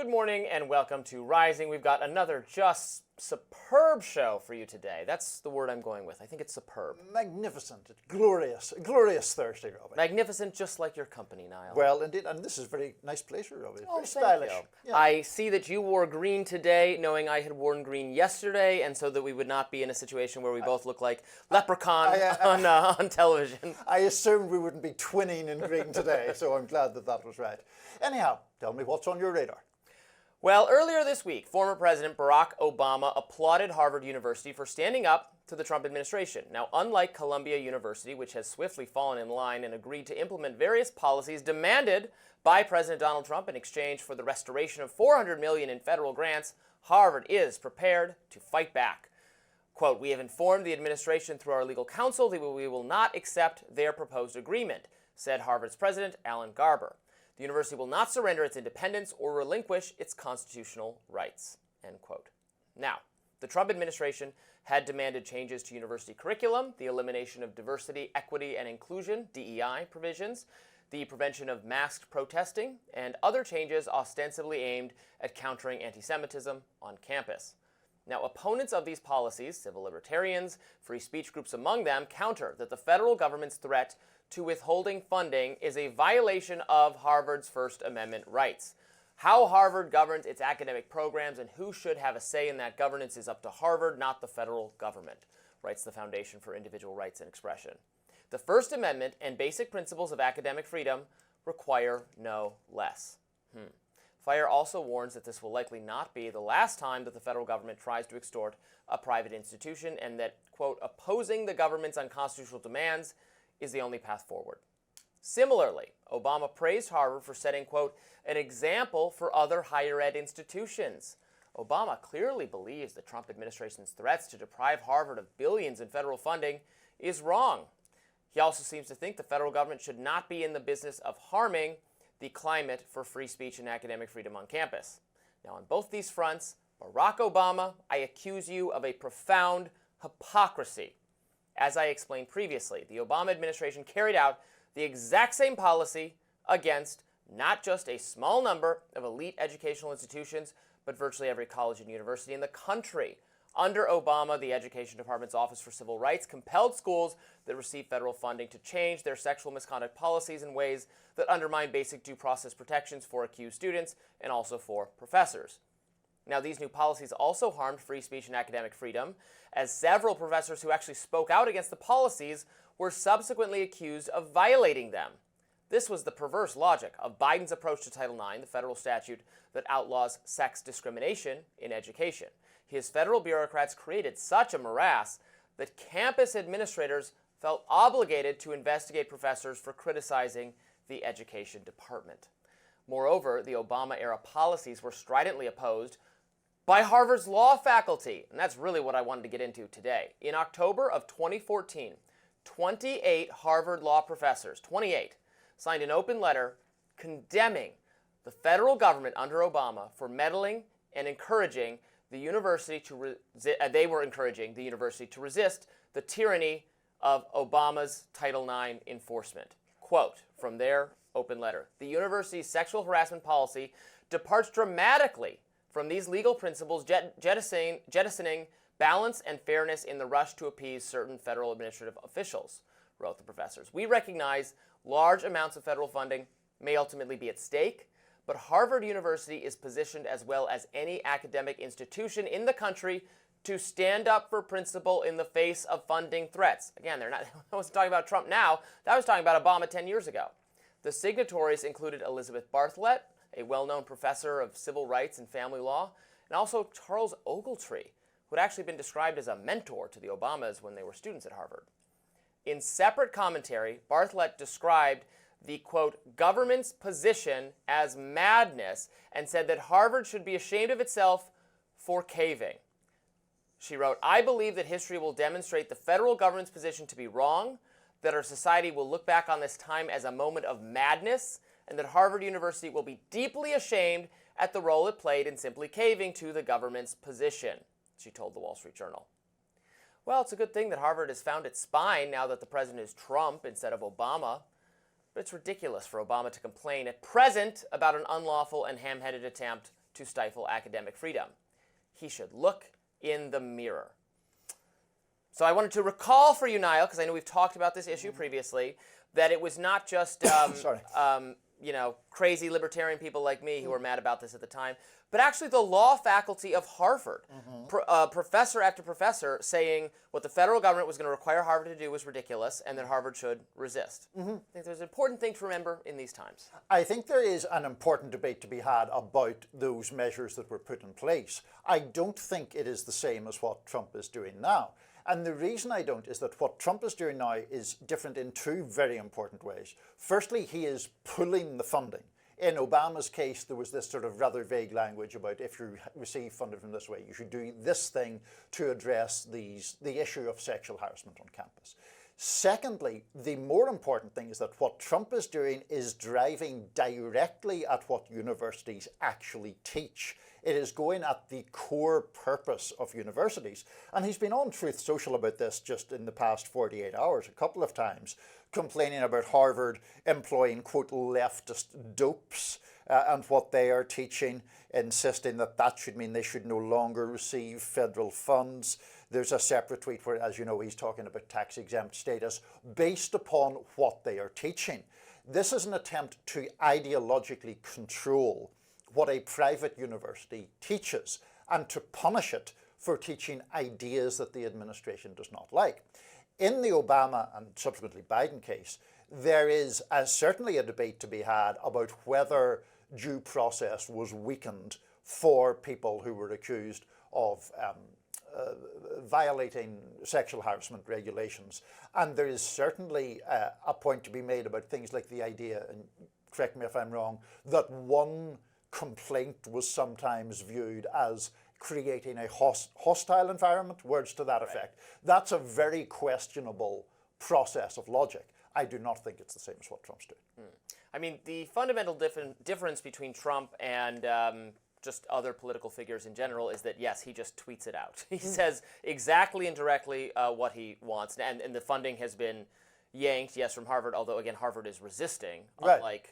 Good morning and welcome to Rising. We've got another just superb show for you today. That's the word I'm going with. I think it's superb. Magnificent. Glorious. Glorious Thursday, Robby. Magnificent, just like your company, Niall. Well, indeed. And this is a very nice place for Robby. Oh, very stylish. Yeah. I see that you wore green today, knowing I had worn green yesterday, and so that we would not be in a situation where we both look like leprechaun on television. I assumed we wouldn't be twinning in green today, so I'm glad that that was right. Anyhow, tell me what's on your radar. Well, earlier this week, former President Barack Obama applauded Harvard University for standing up to the Trump administration. Now, unlike Columbia University, which has swiftly fallen in line and agreed to implement various policies demanded by President Donald Trump in exchange for the restoration of $400 million in federal grants, Harvard is prepared to fight back. Quote, "We have informed the administration through our legal counsel that we will not accept their proposed agreement," said Harvard's president, Alan Garber. "The university will not surrender its independence or relinquish its constitutional rights," end quote. Now, the Trump administration had demanded changes to university curriculum, the elimination of diversity, equity, and inclusion, DEI provisions, the prevention of masked protesting, and other changes ostensibly aimed at countering anti-Semitism on campus. Now, opponents of these policies, civil libertarians, free speech groups among them, counter that the federal government's threat to withholding funding is a violation of Harvard's First Amendment rights. How Harvard governs its academic programs and who should have a say in that governance is up to Harvard, not the federal government, writes the Foundation for Individual Rights and Expression. The First Amendment and basic principles of academic freedom require no less. FIRE also warns that this will likely not be the last time that the federal government tries to extort a private institution and that, quote, "opposing the government's unconstitutional demands is the only path forward." Similarly, Obama praised Harvard for setting, quote, "an example for other higher ed institutions." Obama clearly believes the Trump administration's threats to deprive Harvard of billions in federal funding is wrong. He also seems to think the federal government should not be in the business of harming the climate for free speech and academic freedom on campus. Now, on both these fronts, Barack Obama, I accuse you of a profound hypocrisy. As I explained previously, the Obama administration carried out the exact same policy against not just a small number of elite educational institutions, but virtually every college and university in the country. Under Obama, the Education Department's Office for Civil Rights compelled schools that receive federal funding to change their sexual misconduct policies in ways that undermine basic due process protections for accused students and also for professors. Now, these new policies also harmed free speech and academic freedom, as several professors who actually spoke out against the policies were subsequently accused of violating them. This was the perverse logic of Biden's approach to Title IX, the federal statute that outlaws sex discrimination in education. His federal bureaucrats created such a morass that campus administrators felt obligated to investigate professors for criticizing the education department. Moreover, the Obama-era policies were stridently opposed by Harvard's law faculty, and that's really what I wanted to get into today. In October of 2014, 28 Harvard law professors, 28, signed an open letter condemning the federal government under Obama for meddling and encouraging the university to encouraging the university to resist the tyranny of Obama's Title IX enforcement. Quote from their open letter, "The university's sexual harassment policy departs dramatically from these legal principles, jettisoning balance and fairness in the rush to appease certain federal administrative officials," wrote the professors. "We recognize large amounts of federal funding may ultimately be at stake, but Harvard University is positioned as well as any academic institution in the country to stand up for principle in the face of funding threats." Again, I wasn't talking about Trump now. That was talking about Obama 10 years ago. The signatories included Elizabeth Bartholet, a well-known professor of civil rights and family law, and also Charles Ogletree, who had actually been described as a mentor to the Obamas when they were students at Harvard. In separate commentary, Bartholet described the, quote, "government's position as madness," and said that Harvard should be ashamed of itself for caving. She wrote, "I believe that history will demonstrate the federal government's position to be wrong, that our society will look back on this time as a moment of madness, and that Harvard University will be deeply ashamed at the role it played in simply caving to the government's position," she told the Wall Street Journal. Well, it's a good thing that Harvard has found its spine now that the president is Trump instead of Obama. But it's ridiculous for Obama to complain at present about an unlawful and ham-headed attempt to stifle academic freedom. He should look in the mirror. So I wanted to recall for you, Niall, because I know we've talked about this issue previously, that it was not just crazy libertarian people like me who were mad about this at the time, but actually the law faculty of Harvard, professor after professor, saying what the federal government was going to require Harvard to do was ridiculous and that Harvard should resist. I think there's an important thing to remember in these times. I think there is an important debate to be had about those measures that were put in place. I don't think it is the same as what Trump is doing now. And the reason I don't is that what Trump is doing now is different in two very important ways. Firstly, he is pulling the funding. In Obama's case, there was this sort of rather vague language about if you receive funding from this way, you should do this thing to address the issue of sexual harassment on campus. Secondly, the more important thing is that what Trump is doing is driving directly at what universities actually teach. It is going at the core purpose of universities. And he's been on Truth Social about this just in the past 48 hours, a couple of times, complaining about Harvard employing, quote, leftist dopes and what they are teaching, insisting that that should mean they should no longer receive federal funds. There's a separate tweet where, as you know, he's talking about tax-exempt status based upon what they are teaching. This is an attempt to ideologically control what a private university teaches and to punish it for teaching ideas that the administration does not like. In the Obama and subsequently Biden case, there is certainly a debate to be had about whether due process was weakened for people who were accused of violating sexual harassment regulations. And there is certainly a point to be made about things like the idea, and correct me if I'm wrong, that one complaint was sometimes viewed as creating a hostile environment, words to that effect. That's a very questionable process of logic. I do not think it's the same as what Trump's doing. I mean, the fundamental difference between Trump and just other political figures in general is that, yes, he just tweets it out. He says exactly and directly what he wants, and the funding has been yanked, yes, from Harvard, although, again, Harvard is resisting, unlike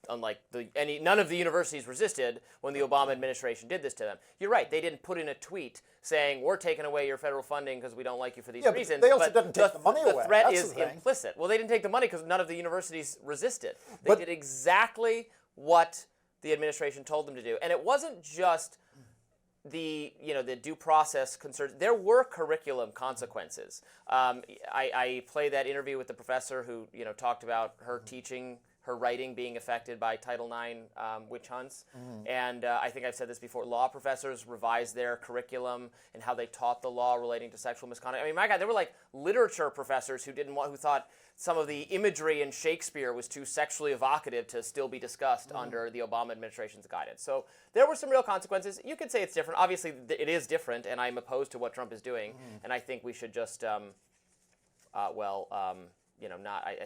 none of the universities resisted when the Obama administration did this to them. You're right, they didn't put in a tweet saying, we're taking away your federal funding because we don't like you for these reasons. But they also didn't take the money away. The threat is implicit. Well, they didn't take the money because none of the universities resisted. They did exactly what the administration told them to do. And it wasn't just the due process concerns. There were curriculum consequences. I played that interview with the professor who talked about her teaching, her writing being affected by Title IX witch hunts. And I think I've said this before, law professors revised their curriculum and how they taught the law relating to sexual misconduct. I mean, my God, there were like literature professors who thought some of the imagery in Shakespeare was too sexually evocative to still be discussed under the Obama administration's guidance. So there were some real consequences. You could say it's different. Obviously, it is different, and I'm opposed to what Trump is doing. And I think we should just, I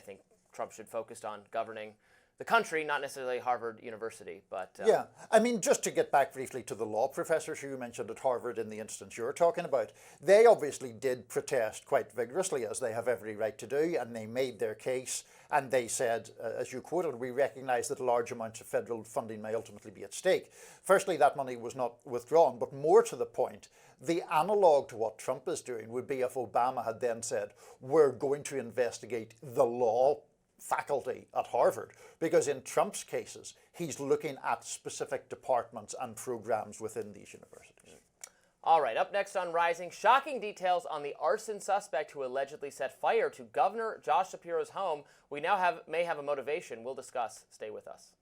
think Trump should focus on governing the country, not necessarily Harvard University, but... Yeah, I mean, just to get back briefly to the law professors who you mentioned at Harvard in the instance you're talking about, they obviously did protest quite vigorously, as they have every right to do, and they made their case, and they said, as you quoted, we recognize that large amounts of federal funding may ultimately be at stake. Firstly, that money was not withdrawn, but more to the point, the analog to what Trump is doing would be if Obama had then said, we're going to investigate the law faculty at Harvard, because in Trump's cases, he's looking at specific departments and programs within these universities. All right, up next on Rising, shocking details on the arson suspect who allegedly set fire to Governor Josh Shapiro's home. We now may have a motivation. We'll discuss. Stay with us.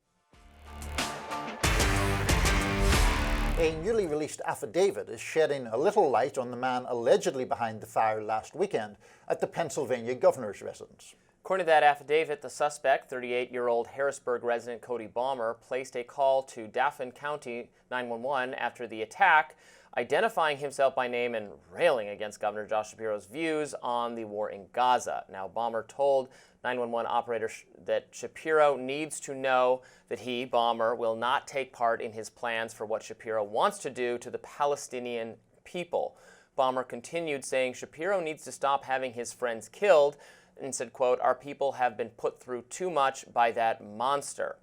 A newly released affidavit is shedding a little light on the man allegedly behind the fire last weekend at the Pennsylvania governor's residence. According to that affidavit, the suspect, 38-year-old Harrisburg resident Cody Balmer, placed a call to Dauphin County 911 after the attack, identifying himself by name and railing against Governor Josh Shapiro's views on the war in Gaza. Now, Balmer told 911 operator that Shapiro needs to know that he, Balmer, will not take part in his plans for what Shapiro wants to do to the Palestinian people. Balmer continued saying Shapiro needs to stop having his friends killed, and said, quote, our people have been put through too much by that monster.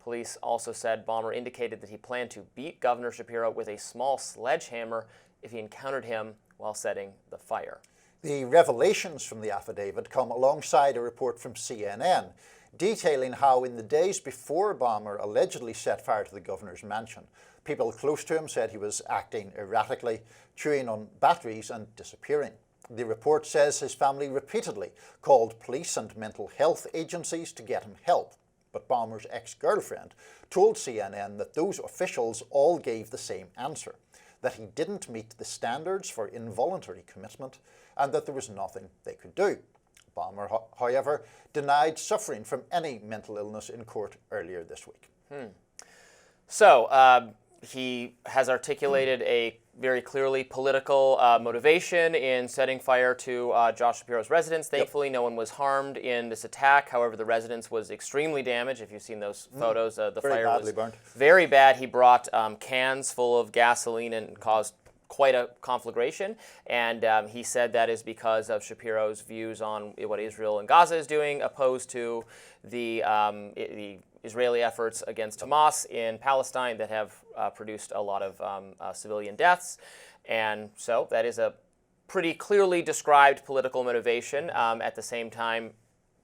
Police also said Bomber indicated that he planned to beat Governor Shapiro with a small sledgehammer if he encountered him while setting the fire. The revelations from the affidavit come alongside a report from CNN detailing how in the days before Bomber allegedly set fire to the governor's mansion, people close to him said he was acting erratically, chewing on batteries and disappearing. The report says his family repeatedly called police and mental health agencies to get him help. But Bomber's ex-girlfriend told CNN that those officials all gave the same answer, that he didn't meet the standards for involuntary commitment and that there was nothing they could do. Bomber, however, denied suffering from any mental illness in court earlier this week. So, he has articulated a very clearly political motivation in setting fire to Josh Shapiro's residence. Thankfully, no one was harmed in this attack. However, the residence was extremely damaged. If you've seen those photos, the very fire badly was burnt. Very bad. He brought cans full of gasoline and caused quite a conflagration. And he said that is because of Shapiro's views on what Israel and Gaza is doing, opposed to the Israeli efforts against Hamas in Palestine that have produced a lot of civilian deaths. And so that is a pretty clearly described political motivation. At the same time,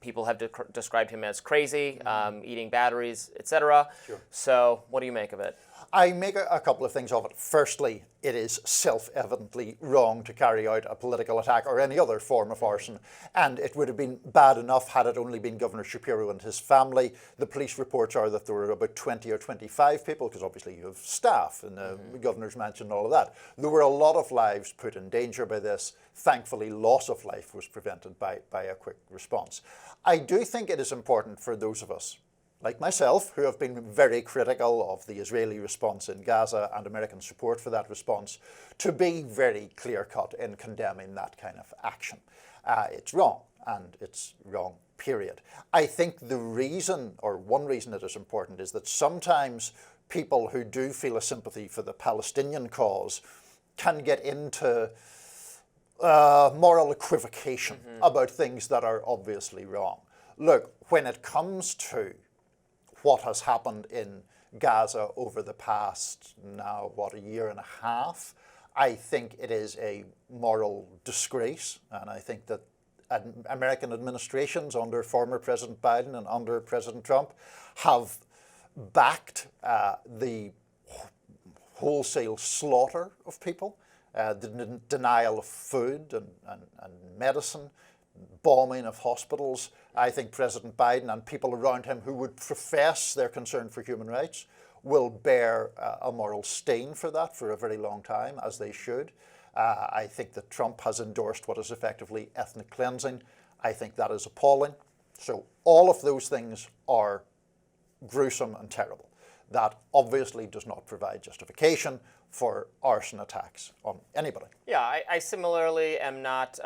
people have described him as crazy, eating batteries, etc. Sure. So what do you make of it? I make a couple of things of it. Firstly, it is self-evidently wrong to carry out a political attack or any other form of arson, and it would have been bad enough had it only been Governor Shapiro and his family. The police reports are that there were about 20 or 25 people, because obviously you have staff in the governor's mansion and all of that. There were a lot of lives put in danger by this. Thankfully, loss of life was prevented by a quick response. I do think it is important for those of us, like myself, who have been very critical of the Israeli response in Gaza and American support for that response, to be very clear-cut in condemning that kind of action. It's wrong, and it's wrong, period. I think the reason, or one reason it is important, is that sometimes people who do feel a sympathy for the Palestinian cause can get into moral equivocation about things that are obviously wrong. Look, when it comes to what has happened in Gaza over the past now, a year and a half, I think it is a moral disgrace. And I think that American administrations under former President Biden and under President Trump have backed the wholesale slaughter of people, the denial of food and medicine, bombing of hospitals. I think President Biden and people around him who would profess their concern for human rights will bear a moral stain for that for a very long time, as they should. I think that Trump has endorsed what is effectively ethnic cleansing. I think that is appalling. So all of those things are gruesome and terrible. That obviously does not provide justification for arson attacks on anybody. Yeah, I similarly am not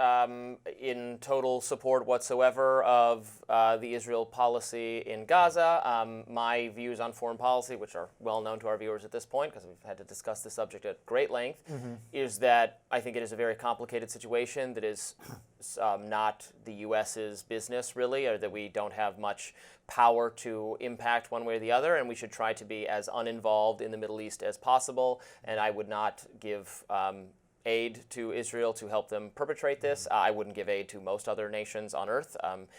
in total support whatsoever of the Israel policy in Gaza. My views on foreign policy, which are well known to our viewers at this point, because we've had to discuss this subject at great length, is that I think it is a very complicated situation that is not the U.S.'s business, really, or that we don't have much power to impact one way or the other, and we should try to be as uninvolved in the Middle East as possible. And I would not give aid to Israel to help them perpetrate this. I wouldn't give aid to most other nations on earth,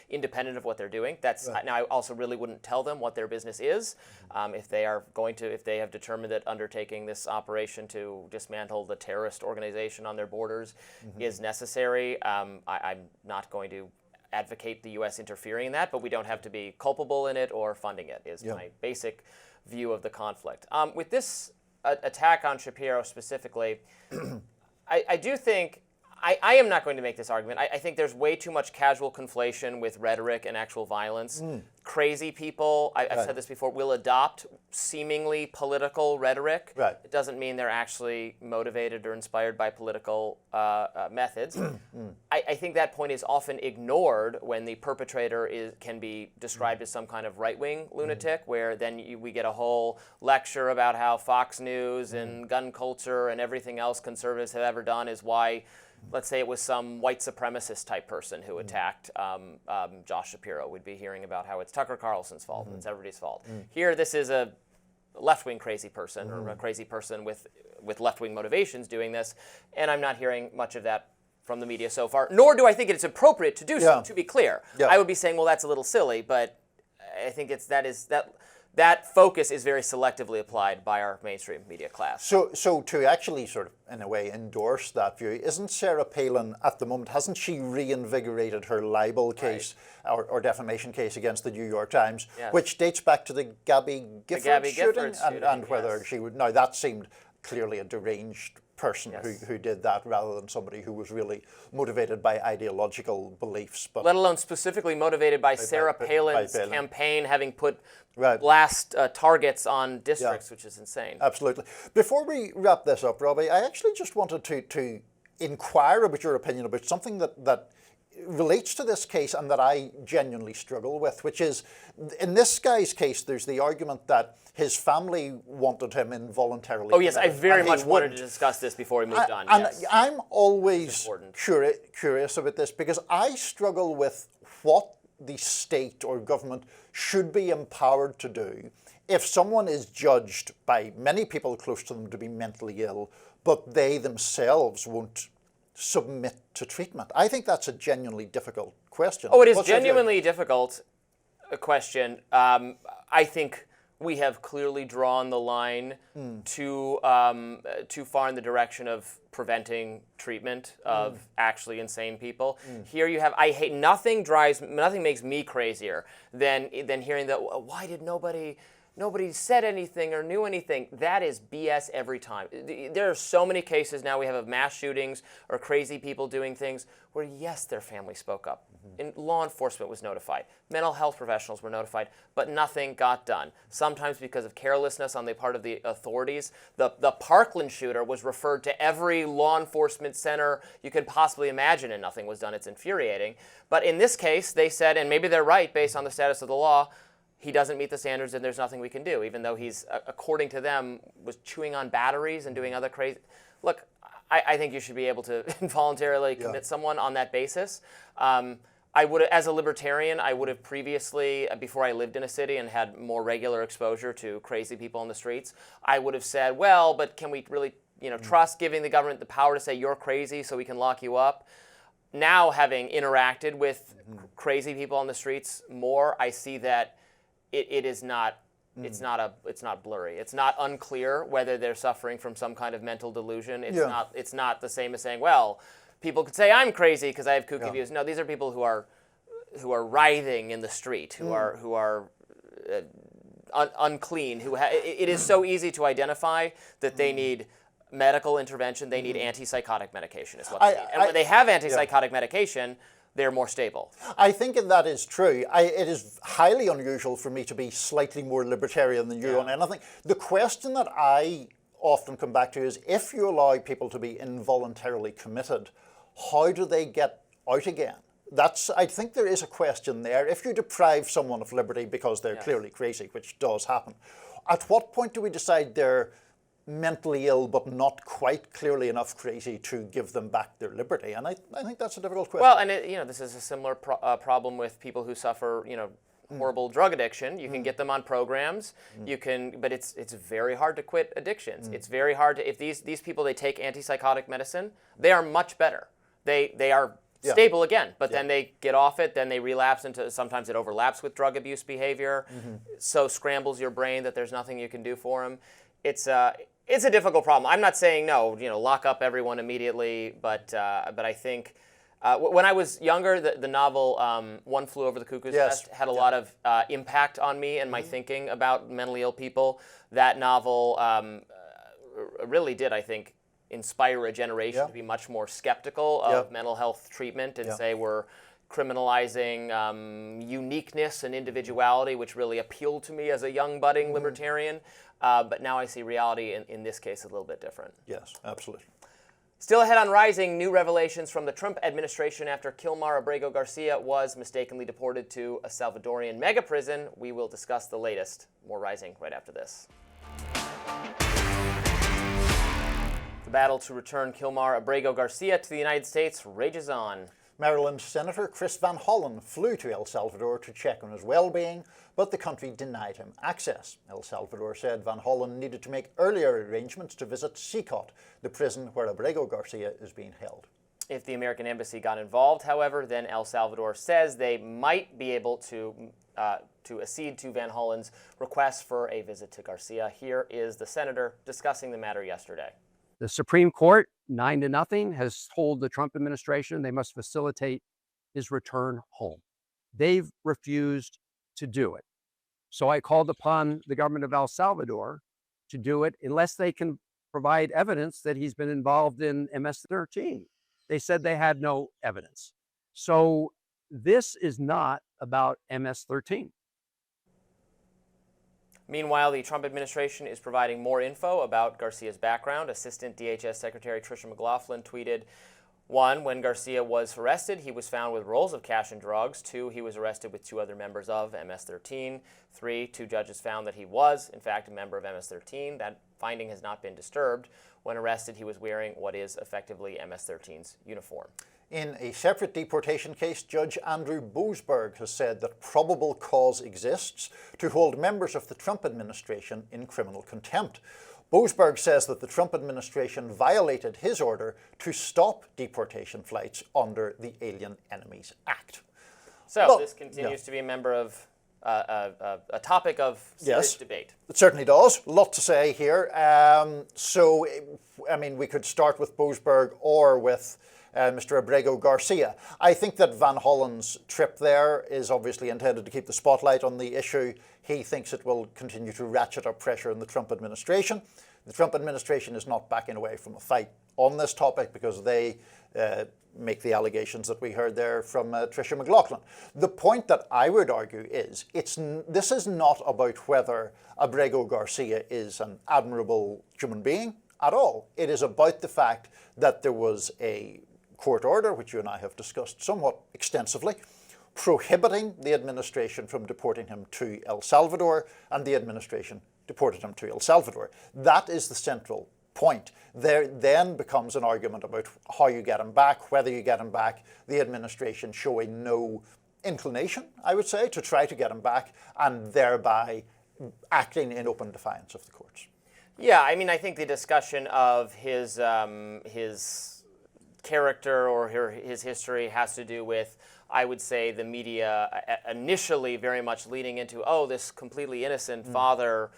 independent of what they're doing. That's right. Now, I also really wouldn't tell them what their business is. If they have determined that undertaking this operation to dismantle the terrorist organization on their borders is necessary, I'm not going to advocate the U.S. interfering in that, but we don't have to be culpable in it or funding it, is my basic view of the conflict. With this attack on Shapiro specifically, I do think, I am not going to make this argument. I think there's way too much casual conflation with rhetoric and actual violence. Crazy people, I've said this before, will adopt seemingly political rhetoric. It doesn't mean they're actually motivated or inspired by political methods. I think that point is often ignored when the perpetrator can be described as some kind of right-wing lunatic, where then we get a whole lecture about how Fox News and gun culture and everything else conservatives have ever done is why, let's say it was some white supremacist type person who attacked Josh Shapiro. We'd be hearing about how it's Tucker Carlson's fault. It's everybody's fault. Here, this is a left-wing crazy person or a crazy person with left-wing motivations doing this, and I'm not hearing much of that from the media so far, nor do I think it's appropriate to do so, to be clear. I would be saying, well, that's a little silly, but I think that focus is very selectively applied by our mainstream media class. So to actually sort of, in a way, endorse that view, isn't Sarah Palin at the moment, hasn't she reinvigorated her libel case or defamation case against the New York Times, which dates back to the Gabby Gifford shooting? And whether she would, now that seemed clearly a deranged person who did that rather than somebody who was really motivated by ideological beliefs. But let alone specifically motivated by Sarah Palin's campaign having put blast targets on districts, which is insane. Absolutely. Before we wrap this up, Robby, I actually just wanted to inquire about your opinion about something that relates to this case and that I genuinely struggle with, which is, in this guy's case, there's the argument that his family wanted him involuntarily. Oh yes, I very much wanted to discuss this before we moved on. And I'm always curious about this because I struggle with what the state or government should be empowered to do if someone is judged by many people close to them to be mentally ill, but they themselves won't submit to treatment. I think that's a genuinely difficult question. Oh, it is genuinely difficult a question. I think we have clearly drawn the line too far in the direction of preventing treatment of actually insane people. Here you have, nothing makes me crazier than hearing that, why did nobody said anything or knew anything. That is BS every time. There are so many cases now we have of mass shootings or crazy people doing things where, yes, their family spoke up. And law enforcement was notified. Mental health professionals were notified, but nothing got done. Sometimes because of carelessness on the part of the authorities. The Parkland shooter was referred to every law enforcement center you could possibly imagine, and nothing was done. It's infuriating. But in this case, they said, and maybe they're right based on the status of the law, he doesn't meet the standards and there's nothing we can do, even though he's, according to them, was chewing on batteries and doing other crazy... Look, I think you should be able to involuntarily commit someone on that basis. I would, as a libertarian, I would have previously, before I lived in a city and had more regular exposure to crazy people on the streets, I would have said, well, but can we really, trust giving the government the power to say you're crazy so we can lock you up? Now, having interacted with crazy people on the streets more, I see that it is not, it's not blurry. It's not unclear whether they're suffering from some kind of mental delusion. It's not the same as saying, well, people could say I'm crazy because I have kooky views. No, these are people who are writhing in the street, who are unclean. It is so easy to identify that they need medical intervention. They need antipsychotic medication. Is what they need. And when they have antipsychotic medication, they're more stable. I think that is true. It is highly unusual for me to be slightly more libertarian than you on anything. The question that I often come back to is, if you allow people to be involuntarily committed, how do they get out again? I think there is a question there. If you deprive someone of liberty because they're clearly crazy, which does happen, at what point do we decide they're mentally ill but not quite clearly enough crazy to give them back their liberty? And I think that's a difficult question. Well, and this is a similar problem with people who suffer, horrible drug addiction. You can get them on programs. You can, but it's very hard to quit addictions. It's very hard to, if these people, they take antipsychotic medicine, they are much better. They are stable again, but then they get off it, then they relapse into, sometimes it overlaps with drug abuse behavior, so scrambles your brain that there's nothing you can do for them. It's a difficult problem. I'm not saying no, lock up everyone immediately, but I think when I was younger, the novel One Flew Over the Cuckoo's Nest had a lot of impact on me and my thinking about mentally ill people. That novel really did, I think, inspire a generation to be much more skeptical of mental health treatment and say we're criminalizing uniqueness and individuality, which really appealed to me as a young budding libertarian. But now I see reality in this case a little bit different. Yes, absolutely. Still ahead on Rising, new revelations from the Trump administration after Kilmar Abrego Garcia was mistakenly deported to a Salvadorian mega prison. We will discuss the latest. More Rising right after this. The battle to return Kilmar Abrego Garcia to the United States rages on. Maryland Senator Chris Van Hollen flew to El Salvador to check on his well-being, but the country denied him access. El Salvador said Van Hollen needed to make earlier arrangements to visit CECOT, the prison where Abrego Garcia is being held. If the American embassy got involved, however, then El Salvador says they might be able to accede to Van Hollen's request for a visit to Garcia. Here is the senator discussing the matter yesterday. The Supreme Court, 9-0, has told the Trump administration they must facilitate his return home. They've refused to do it. So I called upon the government of El Salvador to do it unless they can provide evidence that he's been involved in MS-13. They said they had no evidence. So this is not about MS-13. Meanwhile, the Trump administration is providing more info about Garcia's background. Assistant DHS Secretary Tricia McLaughlin tweeted, 1, when Garcia was arrested, he was found with rolls of cash and drugs. 2, he was arrested with 2 other members of MS-13. 3, 2 judges found that he was, in fact, a member of MS-13. That finding has not been disturbed. When arrested, he was wearing what is effectively MS-13's uniform. In a separate deportation case, Judge Andrew Boasberg has said that probable cause exists to hold members of the Trump administration in criminal contempt. Boasberg says that the Trump administration violated his order to stop deportation flights under the Alien Enemies Act. So this continues to be a member of a topic of serious debate. It certainly does. A lot to say here. We could start with Boasberg or with Mr. Abrego Garcia. I think that Van Hollen's trip there is obviously intended to keep the spotlight on the issue. He thinks it will continue to ratchet up pressure on the Trump administration. The Trump administration is not backing away from a fight on this topic because they make the allegations that we heard there from Tricia McLaughlin. The point that I would argue is this is not about whether Abrego Garcia is an admirable human being at all. It is about the fact that there was a court order, which you and I have discussed somewhat extensively, prohibiting the administration from deporting him to El Salvador, and the administration deported him to El Salvador. That is the central point. There then becomes an argument about how you get him back, whether you get him back, the administration showing no inclination, I would say, to try to get him back, and thereby acting in open defiance of the courts. Yeah, I mean, I think the discussion of his character or his history has to do with, I would say, the media initially very much leaning into, this completely innocent father,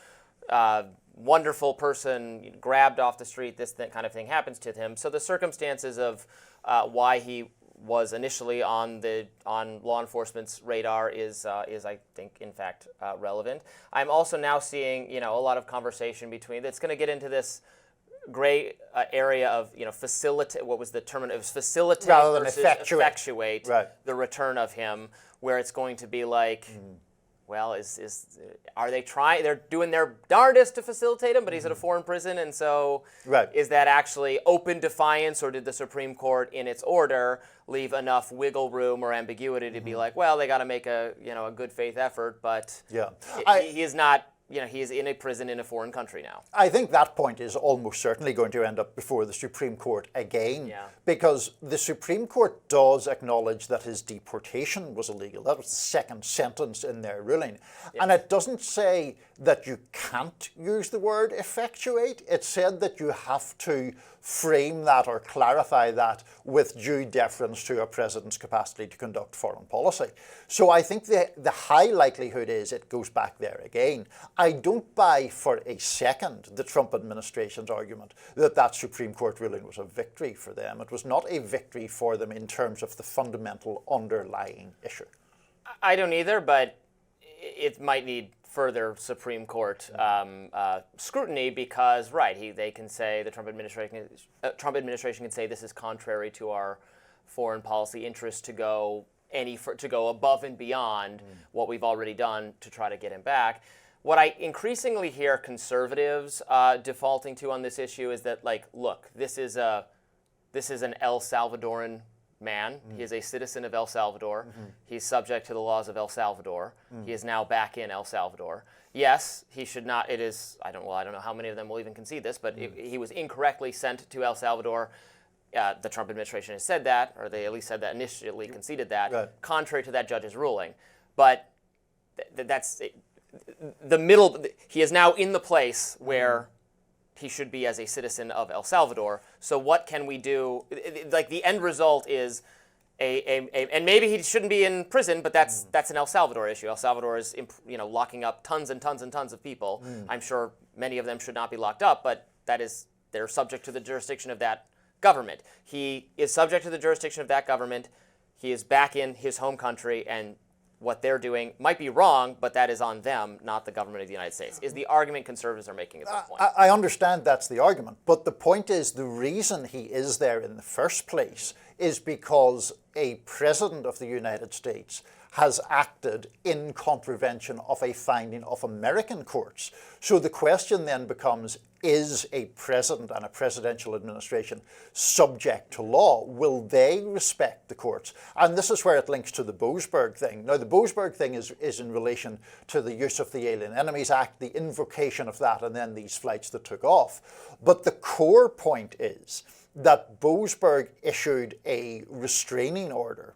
wonderful person, grabbed off the street, that kind of thing happens to him. So the circumstances of why he was initially on law enforcement's radar is I think, in fact, relevant. I'm also now seeing, a lot of conversation between, it's going to get into this gray area of, facilitate, what was the term? It was facilitate rather than versus effectuate the return of him, where it's going to be like, well, are they trying? They're doing their darndest to facilitate him, but he's at a foreign prison, and so is that actually open defiance, or did the Supreme Court, in its order, leave enough wiggle room or ambiguity to be like, well, they got to make a good faith effort, but he is not. He is in a prison in a foreign country now. I think that point is almost certainly going to end up before the Supreme Court again, because the Supreme Court does acknowledge that his deportation was illegal. That was the second sentence in their ruling. And it doesn't say that you can't use the word effectuate. It said that you have to frame that or clarify that with due deference to a president's capacity to conduct foreign policy. So I think the high likelihood is it goes back there again. I don't buy for a second the Trump administration's argument that Supreme Court ruling was a victory for them. It was not a victory for them in terms of the fundamental underlying issue. I don't either, but it might need further Supreme Court scrutiny because, they can say, the Trump administration can say this is contrary to our foreign policy interest to go above and beyond what we've already done to try to get him back. What I increasingly hear conservatives defaulting to on this issue is that, look, this is an El Salvadoran man. He is a citizen of El Salvador. He's subject to the laws of El Salvador. He is now back in El Salvador. Yes, he should not. I don't know how many of them will even concede this, but he was incorrectly sent to El Salvador. The Trump administration has said that, or they at least said that initially, conceded that, contrary to that judge's ruling. But that's the middle. He is now in the place where he should be as a citizen of El Salvador. So what can we do? Like, the end result is and maybe he shouldn't be in prison, but that's an El Salvador issue. El Salvador is locking up tons and tons and tons of people. I'm sure many of them should not be locked up, but they're subject to the jurisdiction of that government. He is subject to the jurisdiction of that government. He is back in his home country, and what they're doing might be wrong, but that is on them, not the government of the United States, is the argument conservatives are making at this point. I understand that's the argument, but the point is the reason he is there in the first place is because a president of the United States has acted in contravention of a finding of American courts. So the question then becomes, is a president and a presidential administration subject to law? Will they respect the courts? And this is where it links to the Boasberg thing. Now, the Boasberg thing is in relation to the use of the Alien Enemies Act, the invocation of that, and then these flights that took off. But the core point is that Boasberg issued a restraining order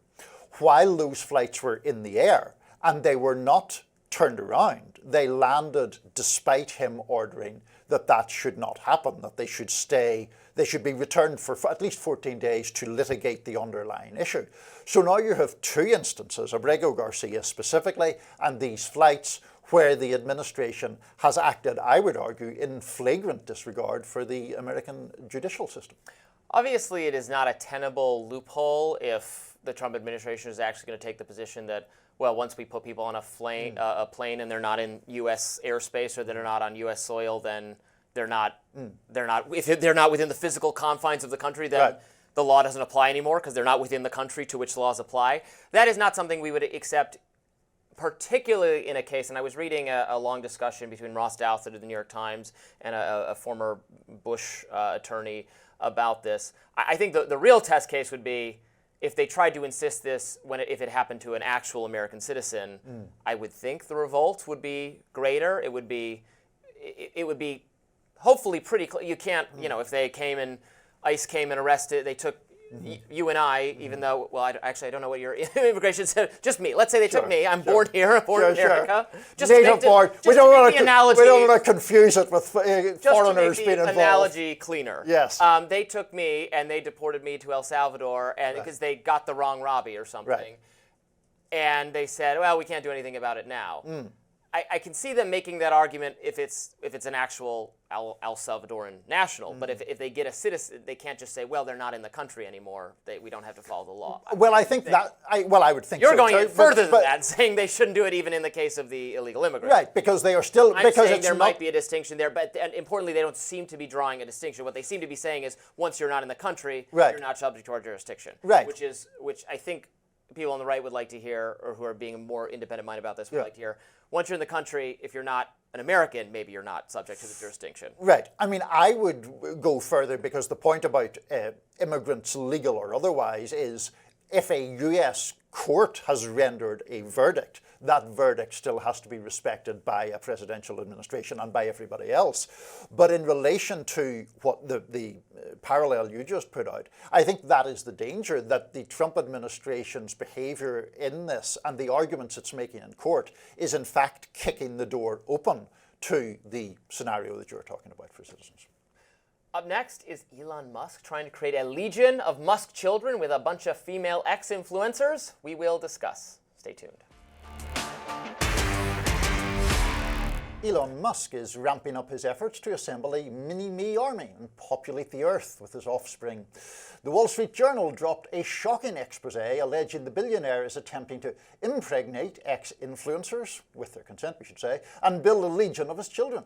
while those flights were in the air, and they were not turned around. They landed despite him ordering that should not happen, that they should stay, they should be returned for at least 14 days to litigate the underlying issue. So now you have two instances, Abrego Garcia specifically, and these flights where the administration has acted, I would argue, in flagrant disregard for the American judicial system. Obviously, it is not a tenable loophole if the Trump administration is actually going to take the position that, well, once we put people on a plane and they're not in U.S. airspace or they're not on U.S. soil, then they're not if they're not within the physical confines of the country, then the law doesn't apply anymore because they're not within the country to which laws apply. That is not something we would accept, particularly in a case, and I was reading a long discussion between Ross Douthat of the New York Times and a former Bush attorney about this. I think the real test case would be if they tried to insist this if it happened to an actual American citizen. I would think the revolt would be greater. It would be hopefully pretty close. You can't, if they came and ICE came and arrested, they took you and I, even though, well, I don't know what your immigration said. Just me. Let's say they took me. I'm born here, born in America. Just native born. We don't want to confuse it with foreigners being involved. Analogy cleaner. Yes. They took me and they deported me to El Salvador, and because they got the wrong Robby or something, and they said, well, we can't do anything about it now. I can see them making that argument if it's an actual El Salvadoran national. But if they get a citizen, they can't just say, well, they're not in the country anymore. We don't have to follow the law. Well, I think that. I would think you're so going too, further than that, saying they shouldn't do it even in the case of the illegal immigrant. Right, because they are still. I'm saying there might be a distinction there, but importantly, they don't seem to be drawing a distinction. What they seem to be saying is, once you're not in the country, you're not subject to our jurisdiction. Right. Which I think people on the right would like to hear, or who are being more independent minded about this would like to hear. Once you're in the country, if you're not an American, maybe you're not subject to the jurisdiction. Right. I mean, I would go further because the point about immigrants, legal or otherwise, is if a U.S. court has rendered a verdict, that verdict still has to be respected by a presidential administration and by everybody else. But in relation to what the parallel you just put out, I think that is the danger, that the Trump administration's behavior in this and the arguments it's making in court is in fact kicking the door open to the scenario that you're talking about for citizens. Up next is Elon Musk trying to create a legion of Musk children with a bunch of female ex-influencers. We will discuss. Stay tuned. Elon Musk is ramping up his efforts to assemble a mini-me army and populate the earth with his offspring. The Wall Street Journal dropped a shocking expose alleging the billionaire is attempting to impregnate ex-influencers, with their consent we should say, and build a legion of his children.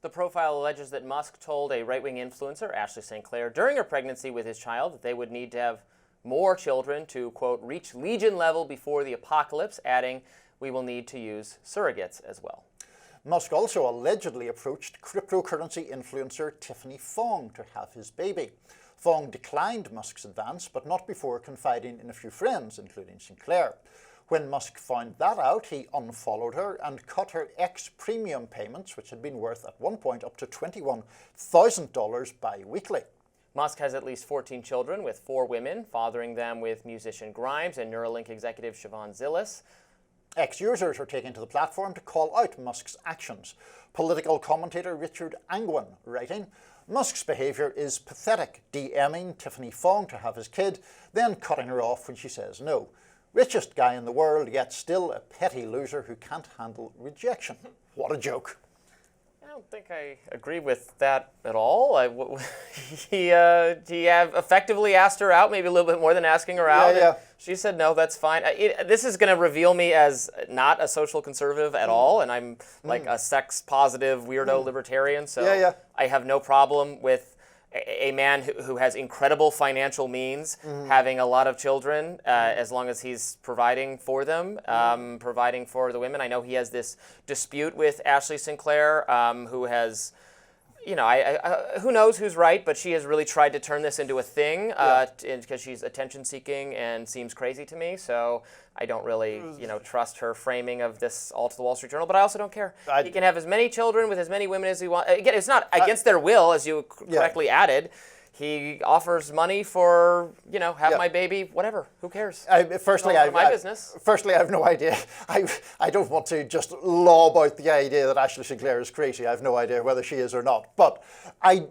The profile alleges that Musk told a right-wing influencer, Ashley St. Clair, during her pregnancy with his child that they would need to have more children to, quote, reach legion level before the apocalypse, adding, we will need to use surrogates as well. Musk also allegedly approached cryptocurrency influencer Tiffany Fong to have his baby. Fong declined Musk's advance, but not before confiding in a few friends, including Sinclair. When Musk found that out, he unfollowed her and cut her ex-premium payments, which had been worth at one point up to $21,000 bi-weekly. Musk has at least 14 children with 4 women, fathering them with musician Grimes and Neuralink executive Siobhan Zillis. Ex-users are taking to the platform to call out Musk's actions. Political commentator Richard Angwin writing, Musk's behaviour is pathetic, DMing Tiffany Fong to have his kid, then cutting her off when she says no. Richest guy in the world, yet still a petty loser who can't handle rejection. What a joke. I don't think I agree with that at all. He effectively asked her out, maybe a little bit more than asking her out. Yeah. She said, no, that's fine. This is going to reveal me as not a social conservative at all, and I'm like a sex-positive weirdo libertarian, so I have no problem with a man who has incredible financial means having a lot of children, as long as he's providing for them, providing for the women. I know he has this dispute with Ashley Sinclair, who has, you know, who knows who's right, but she has really tried to turn this into a thing because she's attention-seeking and seems crazy to me. So I don't really, trust her framing of this all to the Wall Street Journal. But I also don't care. He can have as many children with as many women as he wants. Again, it's not against their will, as you correctly added. He offers money for, have my baby, whatever. Who cares? Firstly, my business. Firstly, I have no idea. I don't want to just lob out the idea that Ashley Sinclair is crazy. I have no idea whether she is or not. But I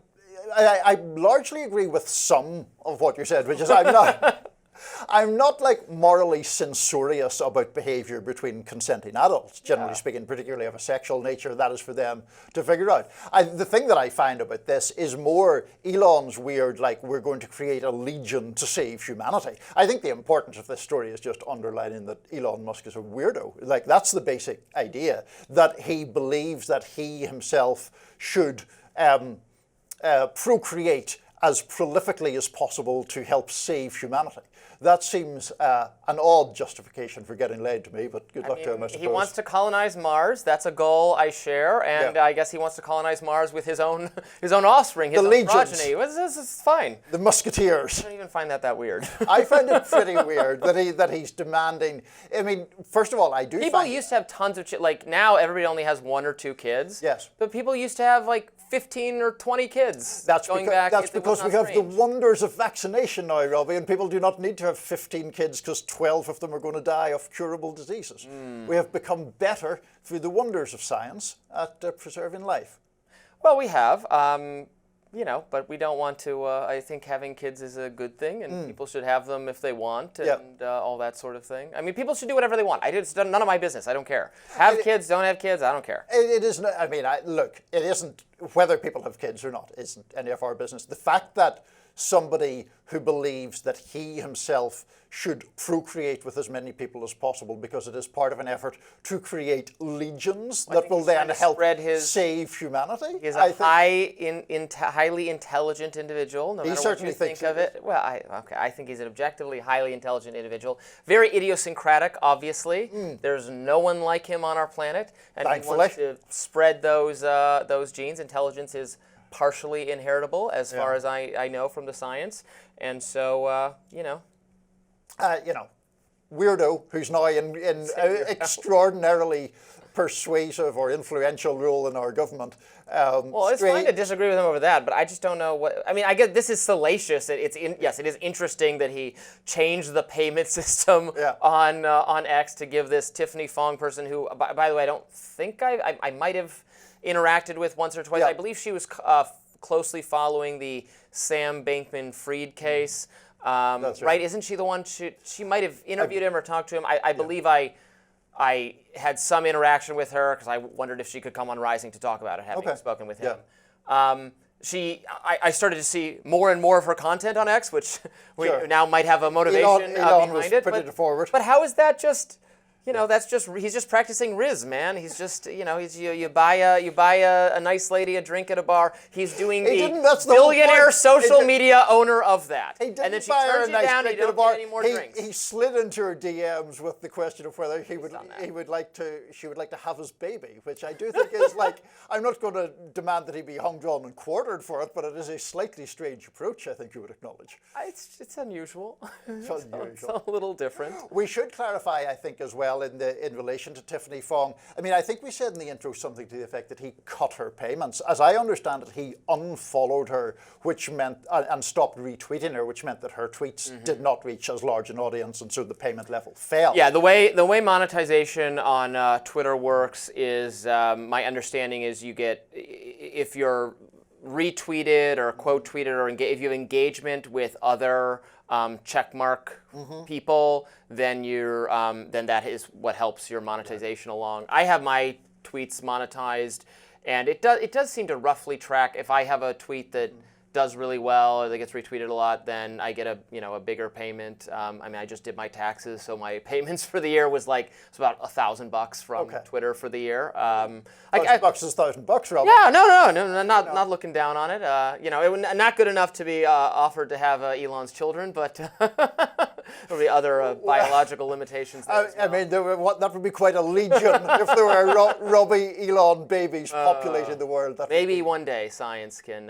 largely agree with some of what you said, which is I'm not like morally censorious about behaviour between consenting adults, generally speaking, particularly of a sexual nature. That is for them to figure out. The thing that I find about this is more Elon's weird, like, we're going to create a legion to save humanity. I think the importance of this story is just underlining that Elon Musk is a weirdo. Like, that's the basic idea, that he believes that he himself should procreate as prolifically as possible to help save humanity. That seems an odd justification for getting laid to me, but good luck to him, I suppose. He wants to colonize Mars. That's a goal I share, and I guess he wants to colonize Mars with his own offspring, his own progeny. This is fine. The Musketeers. I don't even find that weird. I find it pretty weird that he's demanding. I mean, first of all, I do. People used to have tons of like now everybody only has 1 or 2 kids. Yes. But people used to have like 15 or 20 kids. That's because we have the wonders of vaccination now, Robby, and people do not need to have 15 kids because 12 of them are going to die of curable diseases. We have become better through the wonders of science at preserving life. Well, we have, but we don't want to. I think having kids is a good thing, and people should have them if they want, and all that sort of thing. I mean, people should do whatever they want. It's none of my business. I don't care. Have kids, don't have kids, I don't care. It isn't. I mean, look, it isn't whether people have kids or not. Isn't any of our business. The fact that somebody who believes that he himself should procreate with as many people as possible because it is part of an effort to create legions that will then help save humanity. He's a highly intelligent individual, no matter what you think of it. Well, I think he's an objectively highly intelligent individual. Very idiosyncratic, obviously. There's no one like him on our planet, and he wants to spread those genes. Intelligence is partially inheritable, as far as I know from the science, and so weirdo who's now in extraordinarily persuasive or influential role in our government. Well, it's fine to disagree with him over that, but I just don't know what. I mean, I guess this is salacious. Yes, it is interesting that he changed the payment system on X to give this Tiffany Fong person, who, by the way, I don't think I might have interacted with once or twice. I believe she was closely following the Sam Bankman-Fried case. That's right. Isn't she the one? She might have interviewed him or talked to him. I believe I had some interaction with her because I wondered if she could come on Rising to talk about it, having spoken with him. I started to see more and more of her content on X, which we now might have a motivation behind it. But how is that just? He's just practicing Riz, man. He's just, you buy a nice lady a drink at a bar. He's doing the billionaire social media owner of that. And then she turns you down and you don't get any more drinks. He slid into her DMs with the question of whether she would like to have his baby, which I do think is like, I'm not going to demand that he be hung, drawn, and quartered for it, but it is a slightly strange approach, I think you would acknowledge. It's unusual. It's unusual. It's a little different. We should clarify, I think, as well, Niall, in relation to Tiffany Fong. I mean, I think we said in the intro something to the effect that he cut her payments. As I understand it, he unfollowed her, which meant and stopped retweeting her, which meant that her tweets did not reach as large an audience, and so the payment level fell. Yeah, the way monetization on Twitter works is, my understanding is you get, if you're retweeted or quote tweeted, or if you have engagement with other checkmark people, then you're then that is what helps your monetization along. I have my tweets monetized, and it does seem to roughly track. If I have a tweet that does really well or that gets retweeted a lot, then I get a bigger payment. I mean, I just did my taxes, so my payments for the year was about $1,000 from Twitter for the year. $1,000 is $1,000, Robert. Yeah, no, not looking down on it. It was not good enough to be offered to have Elon's children, but there'll be other biological limitations there as well. I mean, that would be quite a legion if there were Robby Elon babies populating the world. Maybe one day science can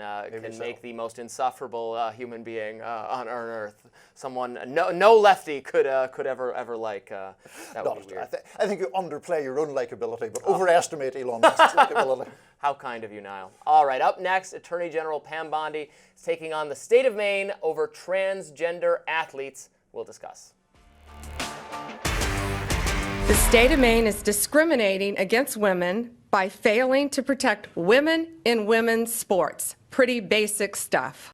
make the most insufferable human being on Earth. Someone no lefty could ever like. That would be weird. I think you underplay your own likability, but overestimate Elon Musk's likability. How kind of you, Niall. All right, up next, Attorney General Pam Bondi is taking on the state of Maine over transgender athletes. We'll discuss. The state of Maine is discriminating against women by failing to protect women in women's sports. Pretty basic stuff.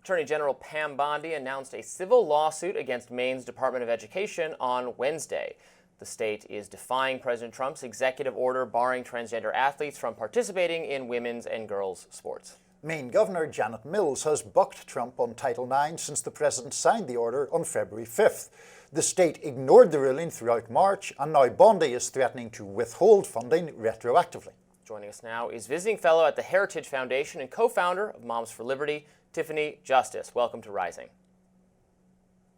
Attorney General Pam Bondi announced a civil lawsuit against Maine's Department of Education on Wednesday. The state is defying President Trump's executive order barring transgender athletes from participating in women's and girls' sports. Maine Governor Janet Mills has bucked Trump on Title IX since the president signed the order on February 5th. The state ignored the ruling throughout March, and now Bondi is threatening to withhold funding retroactively. Joining us now is visiting fellow at the Heritage Foundation and co-founder of Moms for Liberty, Tiffany Justice. Welcome to Rising.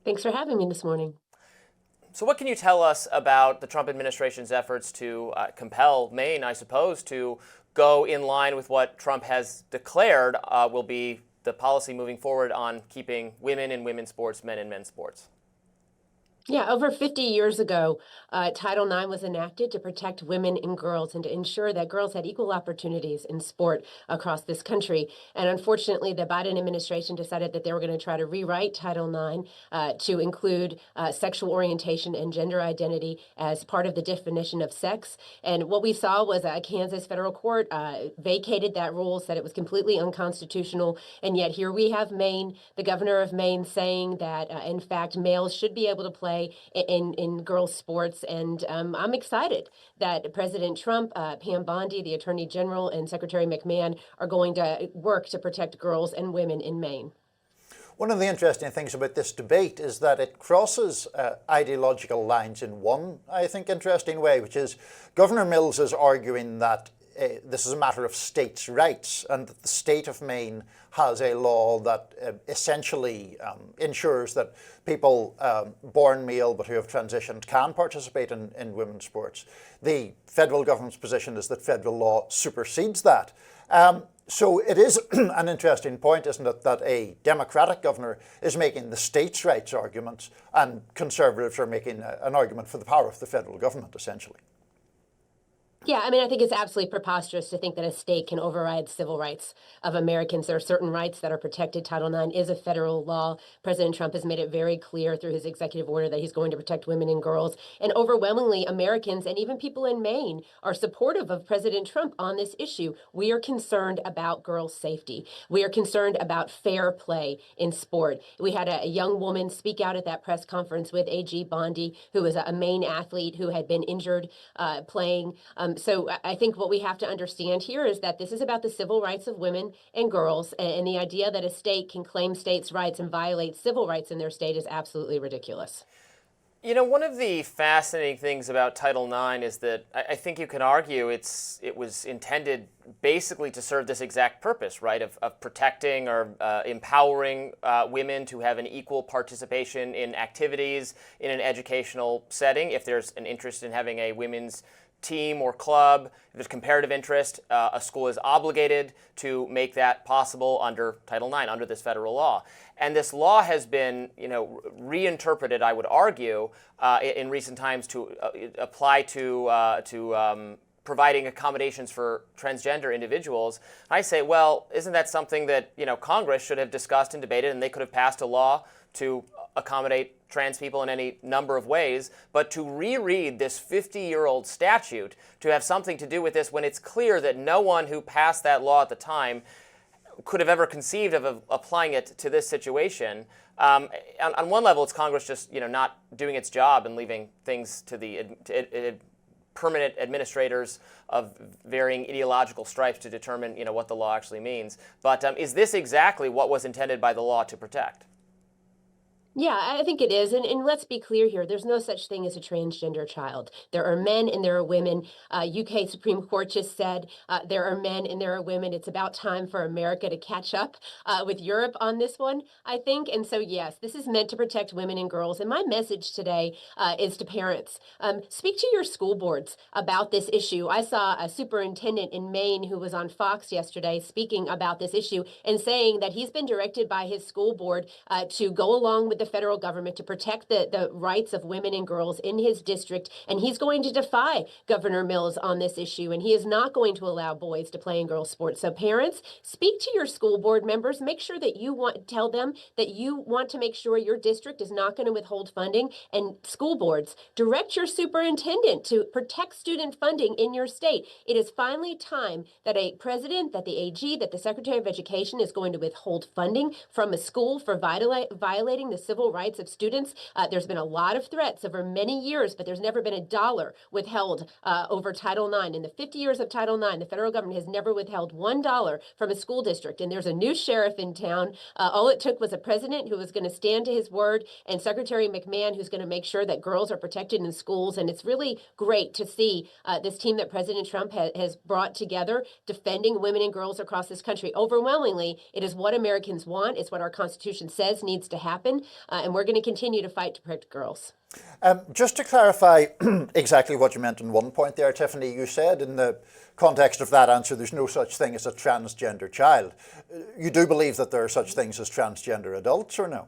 Thanks for having me this morning. So what can you tell us about the Trump administration's efforts to compel Maine, I suppose, to go in line with what Trump has declared will be the policy moving forward on keeping women in women's sports, men in men's sports? Yeah, over 50 years ago, Title IX was enacted to protect women and girls and to ensure that girls had equal opportunities in sport across this country. And unfortunately, the Biden administration decided that they were going to try to rewrite Title IX to include sexual orientation and gender identity as part of the definition of sex. And what we saw was a Kansas federal court vacated that rule, said it was completely unconstitutional. And yet here we have Maine, the governor of Maine, saying that, in fact, males should be able to play in girls' sports. And I'm excited that President Trump, Pam Bondi, the Attorney General, and Secretary McMahon are going to work to protect girls and women in Maine. One of the interesting things about this debate is that it crosses ideological lines in one, I think, interesting way, which is Governor Mills is arguing that this is a matter of states' rights, and that the state of Maine has a law that essentially ensures that people born male but who have transitioned can participate in women's sports. The federal government's position is that federal law supersedes that. So it is an interesting point, isn't it, that a Democratic governor is making the states' rights arguments and conservatives are making an argument for the power of the federal government, essentially. Yeah, I mean, I think it's absolutely preposterous to think that a state can override civil rights of Americans. There are certain rights that are protected. Title IX is a federal law. President Trump has made it very clear through his executive order that he's going to protect women and girls. And overwhelmingly, Americans and even people in Maine are supportive of President Trump on this issue. We are concerned about girls' safety. We are concerned about fair play in sport. We had a young woman speak out at that press conference with AG Bondi, who was a Maine athlete who had been injured playing. So I think what we have to understand here is that this is about the civil rights of women and girls, and the idea that a state can claim states' rights and violate civil rights in their state is absolutely ridiculous. You know, one of the fascinating things about Title IX is that I think you can argue it was intended basically to serve this exact purpose, right, of protecting or empowering women to have an equal participation in activities in an educational setting. If there's an interest in having a women's team or club, if there's comparative interest, a school is obligated to make that possible under Title IX, under this federal law. And this law has been, reinterpreted, I would argue, in recent times to apply to providing accommodations for transgender individuals. I say, well, isn't that something that Congress should have discussed and debated, and they could have passed a law to accommodate trans people in any number of ways, but to reread this 50-year-old statute to have something to do with this when it's clear that no one who passed that law at the time could have ever conceived of applying it to this situation. On one level, it's Congress just not doing its job and leaving things to the permanent administrators of varying ideological stripes to determine what the law actually means. But is this exactly what was intended by the law to protect? Yeah, I think it is. And let's be clear here. There's no such thing as a transgender child. There are men and there are women. UK Supreme Court just said there are men and there are women. It's about time for America to catch up with Europe on this one, I think. And so, yes, this is meant to protect women and girls. And my message today is to parents. Speak to your school boards about this issue. I saw a superintendent in Maine who was on Fox yesterday speaking about this issue and saying that he's been directed by his school board to go along with the federal government to protect the rights of women and girls in his district. And he's going to defy Governor Mills on this issue. And he is not going to allow boys to play in girls' sports. So parents, speak to your school board members. Make sure that tell them that you want to make sure your district is not going to withhold funding. And school boards, direct your superintendent to protect student funding in your state. It is finally time that a president, that the AG, that the Secretary of Education is going to withhold funding from a school for violating the civil rights of students. There's been a lot of threats over many years, but there's never been a dollar withheld over Title IX. In the 50 years of Title IX, the federal government has never withheld $1 from a school district. And there's a new sheriff in town. All it took was a president who was going to stand to his word and Secretary McMahon who's going to make sure that girls are protected in schools. And it's really great to see this team that President Trump has brought together defending women and girls across this country. Overwhelmingly, it is what Americans want. It's what our Constitution says needs to happen. And we're going to continue to fight to protect girls. Just to clarify exactly what you meant in one point there, Tiffany, you said in the context of that answer, there's no such thing as a transgender child. You do believe that there are such things as transgender adults, or no?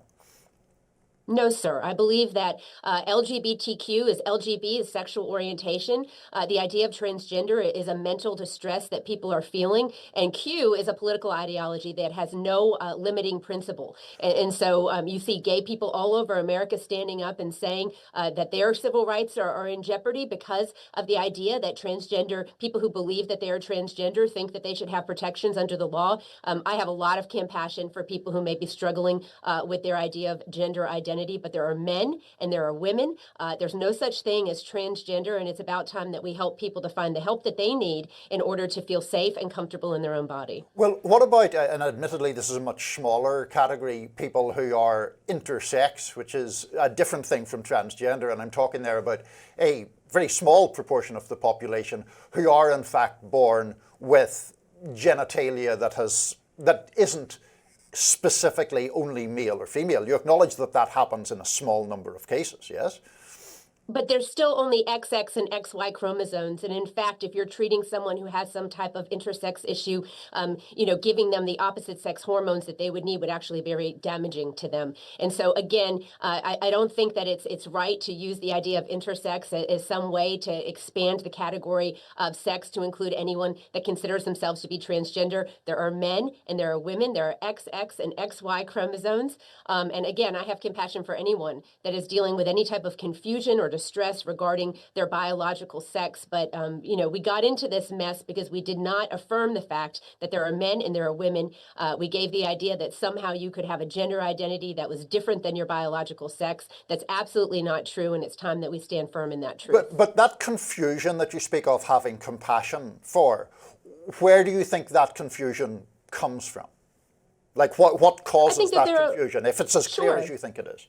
No, sir. I believe that LGBTQ is LGB is sexual orientation. The idea of transgender is a mental distress that people are feeling. And Q is a political ideology that has no limiting principle. And so you see gay people all over America standing up and saying that their civil rights are in jeopardy because of the idea that transgender people who believe that they are transgender think that they should have protections under the law. I have a lot of compassion for people who may be struggling with their idea of gender identity. But there are men and there are women. There's no such thing as transgender, and it's about time that we help people to find the help that they need in order to feel safe and comfortable in their own body. Well, what about, and admittedly this is a much smaller category, people who are intersex, which is a different thing from transgender, and I'm talking there about a very small proportion of the population who are in fact born with genitalia that isn't specifically only male or female. You acknowledge that that happens in a small number of cases, yes? But there's still only XX and XY chromosomes. And in fact, if you're treating someone who has some type of intersex issue, giving them the opposite sex hormones that they would need would actually be very damaging to them. And so again, I don't think that it's right to use the idea of intersex as some way to expand the category of sex to include anyone that considers themselves to be transgender. There are men and there are women. There are XX and XY chromosomes. And again, I have compassion for anyone that is dealing with any type of confusion or distress regarding their biological sex. But, we got into this mess because we did not affirm the fact that there are men and there are women. We gave the idea that somehow you could have a gender identity that was different than your biological sex. That's absolutely not true, and it's time that we stand firm in that truth. But that confusion that you speak of having compassion for, where do you think that confusion comes from? Like what causes that confusion, if it's as clear as you think it is?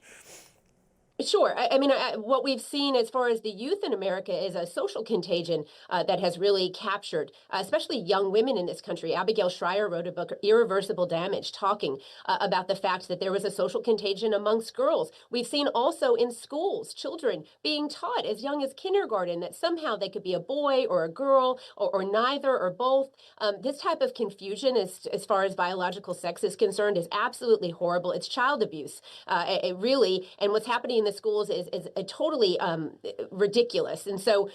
Sure. I mean, what we've seen as far as the youth in America is a social contagion that has really captured, especially young women in this country. Abigail Shrier wrote a book, Irreversible Damage, talking about the fact that there was a social contagion amongst girls. We've seen also in schools, children being taught as young as kindergarten that somehow they could be a boy or a girl or neither or both. This type of confusion, as far as biological sex is concerned, is absolutely horrible. It's child abuse, it really, and what's happening in the schools is a totally ridiculous. And so,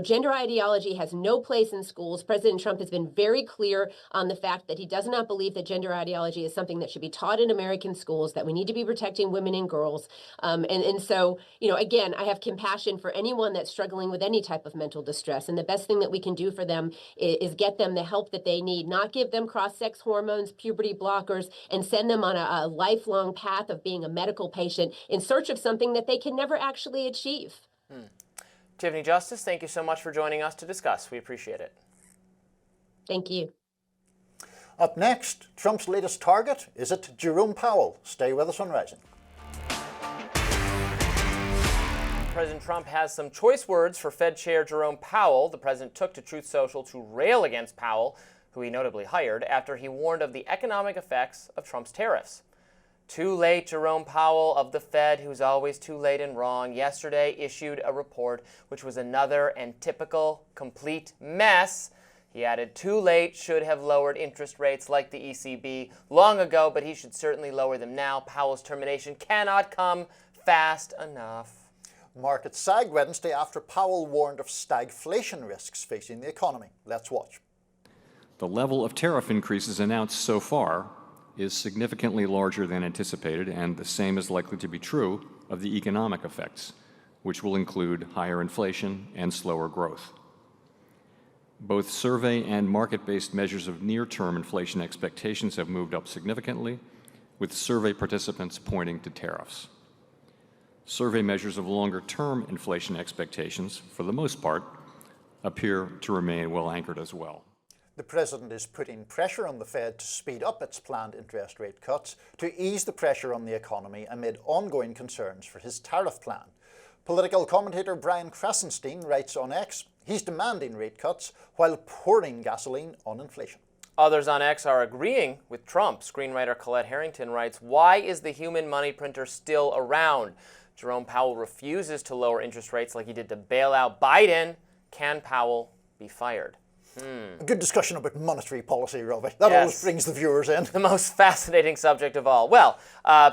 gender ideology has no place in schools. President Trump has been very clear on the fact that he does not believe that gender ideology is something that should be taught in American schools, that we need to be protecting women and girls. And so, again, I have compassion for anyone that's struggling with any type of mental distress. And the best thing that we can do for them is get them the help that they need, not give them cross-sex hormones, puberty blockers, and send them on a lifelong path of being a medical patient in search of something that they can never actually achieve. Tiffany Justice, thank you so much for joining us to discuss. We appreciate it. Thank you. Up next, Trump's latest target, is it Jerome Powell? Stay with us on Rising. President Trump has some choice words for Fed Chair Jerome Powell. The president took to Truth Social to rail against Powell, who he notably hired, after he warned of the economic effects of Trump's tariffs. Too late, Jerome Powell of the Fed, who's always too late and wrong, yesterday issued a report which was another and typical complete mess. He added, too late, should have lowered interest rates like the ECB long ago, but he should certainly lower them now. Powell's termination cannot come fast enough. Markets sagged Wednesday after Powell warned of stagflation risks facing the economy. Let's watch. The level of tariff increases announced so far is significantly larger than anticipated, and the same is likely to be true of the economic effects, which will include higher inflation and slower growth. Both survey and market-based measures of near-term inflation expectations have moved up significantly, with survey participants pointing to tariffs. Survey measures of longer-term inflation expectations, for the most part, appear to remain well anchored as well. The president is putting pressure on the Fed to speed up its planned interest rate cuts to ease the pressure on the economy amid ongoing concerns for his tariff plan. Political commentator Brian Krasenstein writes on X, he's demanding rate cuts while pouring gasoline on inflation. Others on X are agreeing with Trump. Screenwriter Colette Harrington writes, why is the human money printer still around? Jerome Powell refuses to lower interest rates like he did to bail out Biden. Can Powell be fired? A good discussion about monetary policy, Robby. That always brings the viewers in. The most fascinating subject of all. Well,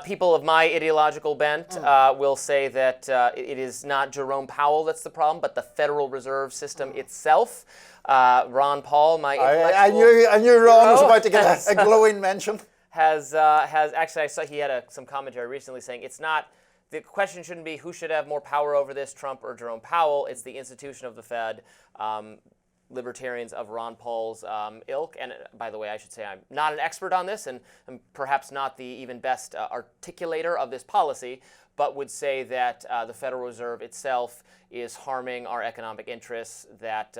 people of my ideological bent will say that it is not Jerome Powell that's the problem, but the Federal Reserve System itself. Ron Paul, my intellectual I knew Ron was about to get a glowing mention. Has actually, I saw he had some commentary recently saying it's not, the question shouldn't be who should have more power over this, Trump or Jerome Powell. It's the institution of the Fed. Libertarians of Ron Paul's ilk. And by the way, I should say I'm not an expert on this and perhaps not the even best articulator of this policy, but would say that the Federal Reserve itself is harming our economic interests, that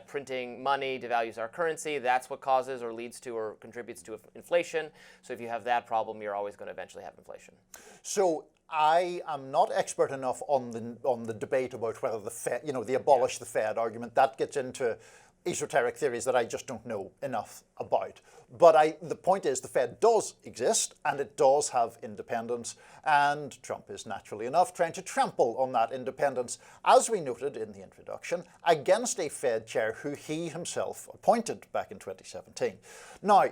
printing money devalues our currency. That's what causes or leads to or contributes to inflation. So if you have that problem, you're always going to eventually have inflation. So I am not expert enough on the debate about whether the Fed, the abolish the Fed argument. That gets into esoteric theories that I just don't know enough about. But the point is the Fed does exist and it does have independence, and Trump is naturally enough trying to trample on that independence, as we noted in the introduction, against a Fed chair who he himself appointed back in 2017. Now,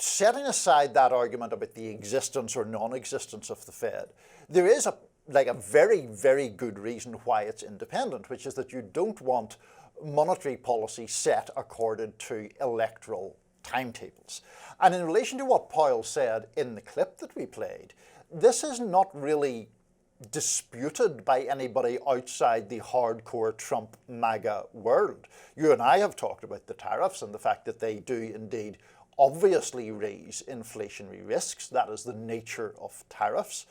setting aside that argument about the existence or non-existence of the Fed, there is a very, very good reason why it's independent, which is that you don't want monetary policy set according to electoral timetables. And in relation to what Powell said in the clip that we played, this is not really disputed by anybody outside the hardcore Trump MAGA world. You and I have talked about the tariffs and the fact that they do indeed obviously raise inflationary risks. That is the nature of tariffs.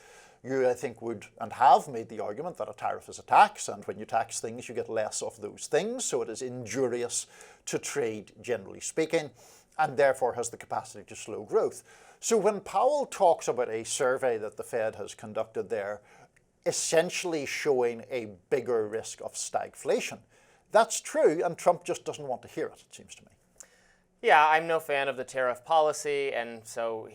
You, I think, would and have made the argument that a tariff is a tax, and when you tax things, you get less of those things, so it is injurious to trade, generally speaking, and therefore has the capacity to slow growth. So when Powell talks about a survey that the Fed has conducted there, essentially showing a bigger risk of stagflation, that's true, and Trump just doesn't want to hear it, it seems to me. Yeah, I'm no fan of the tariff policy, and so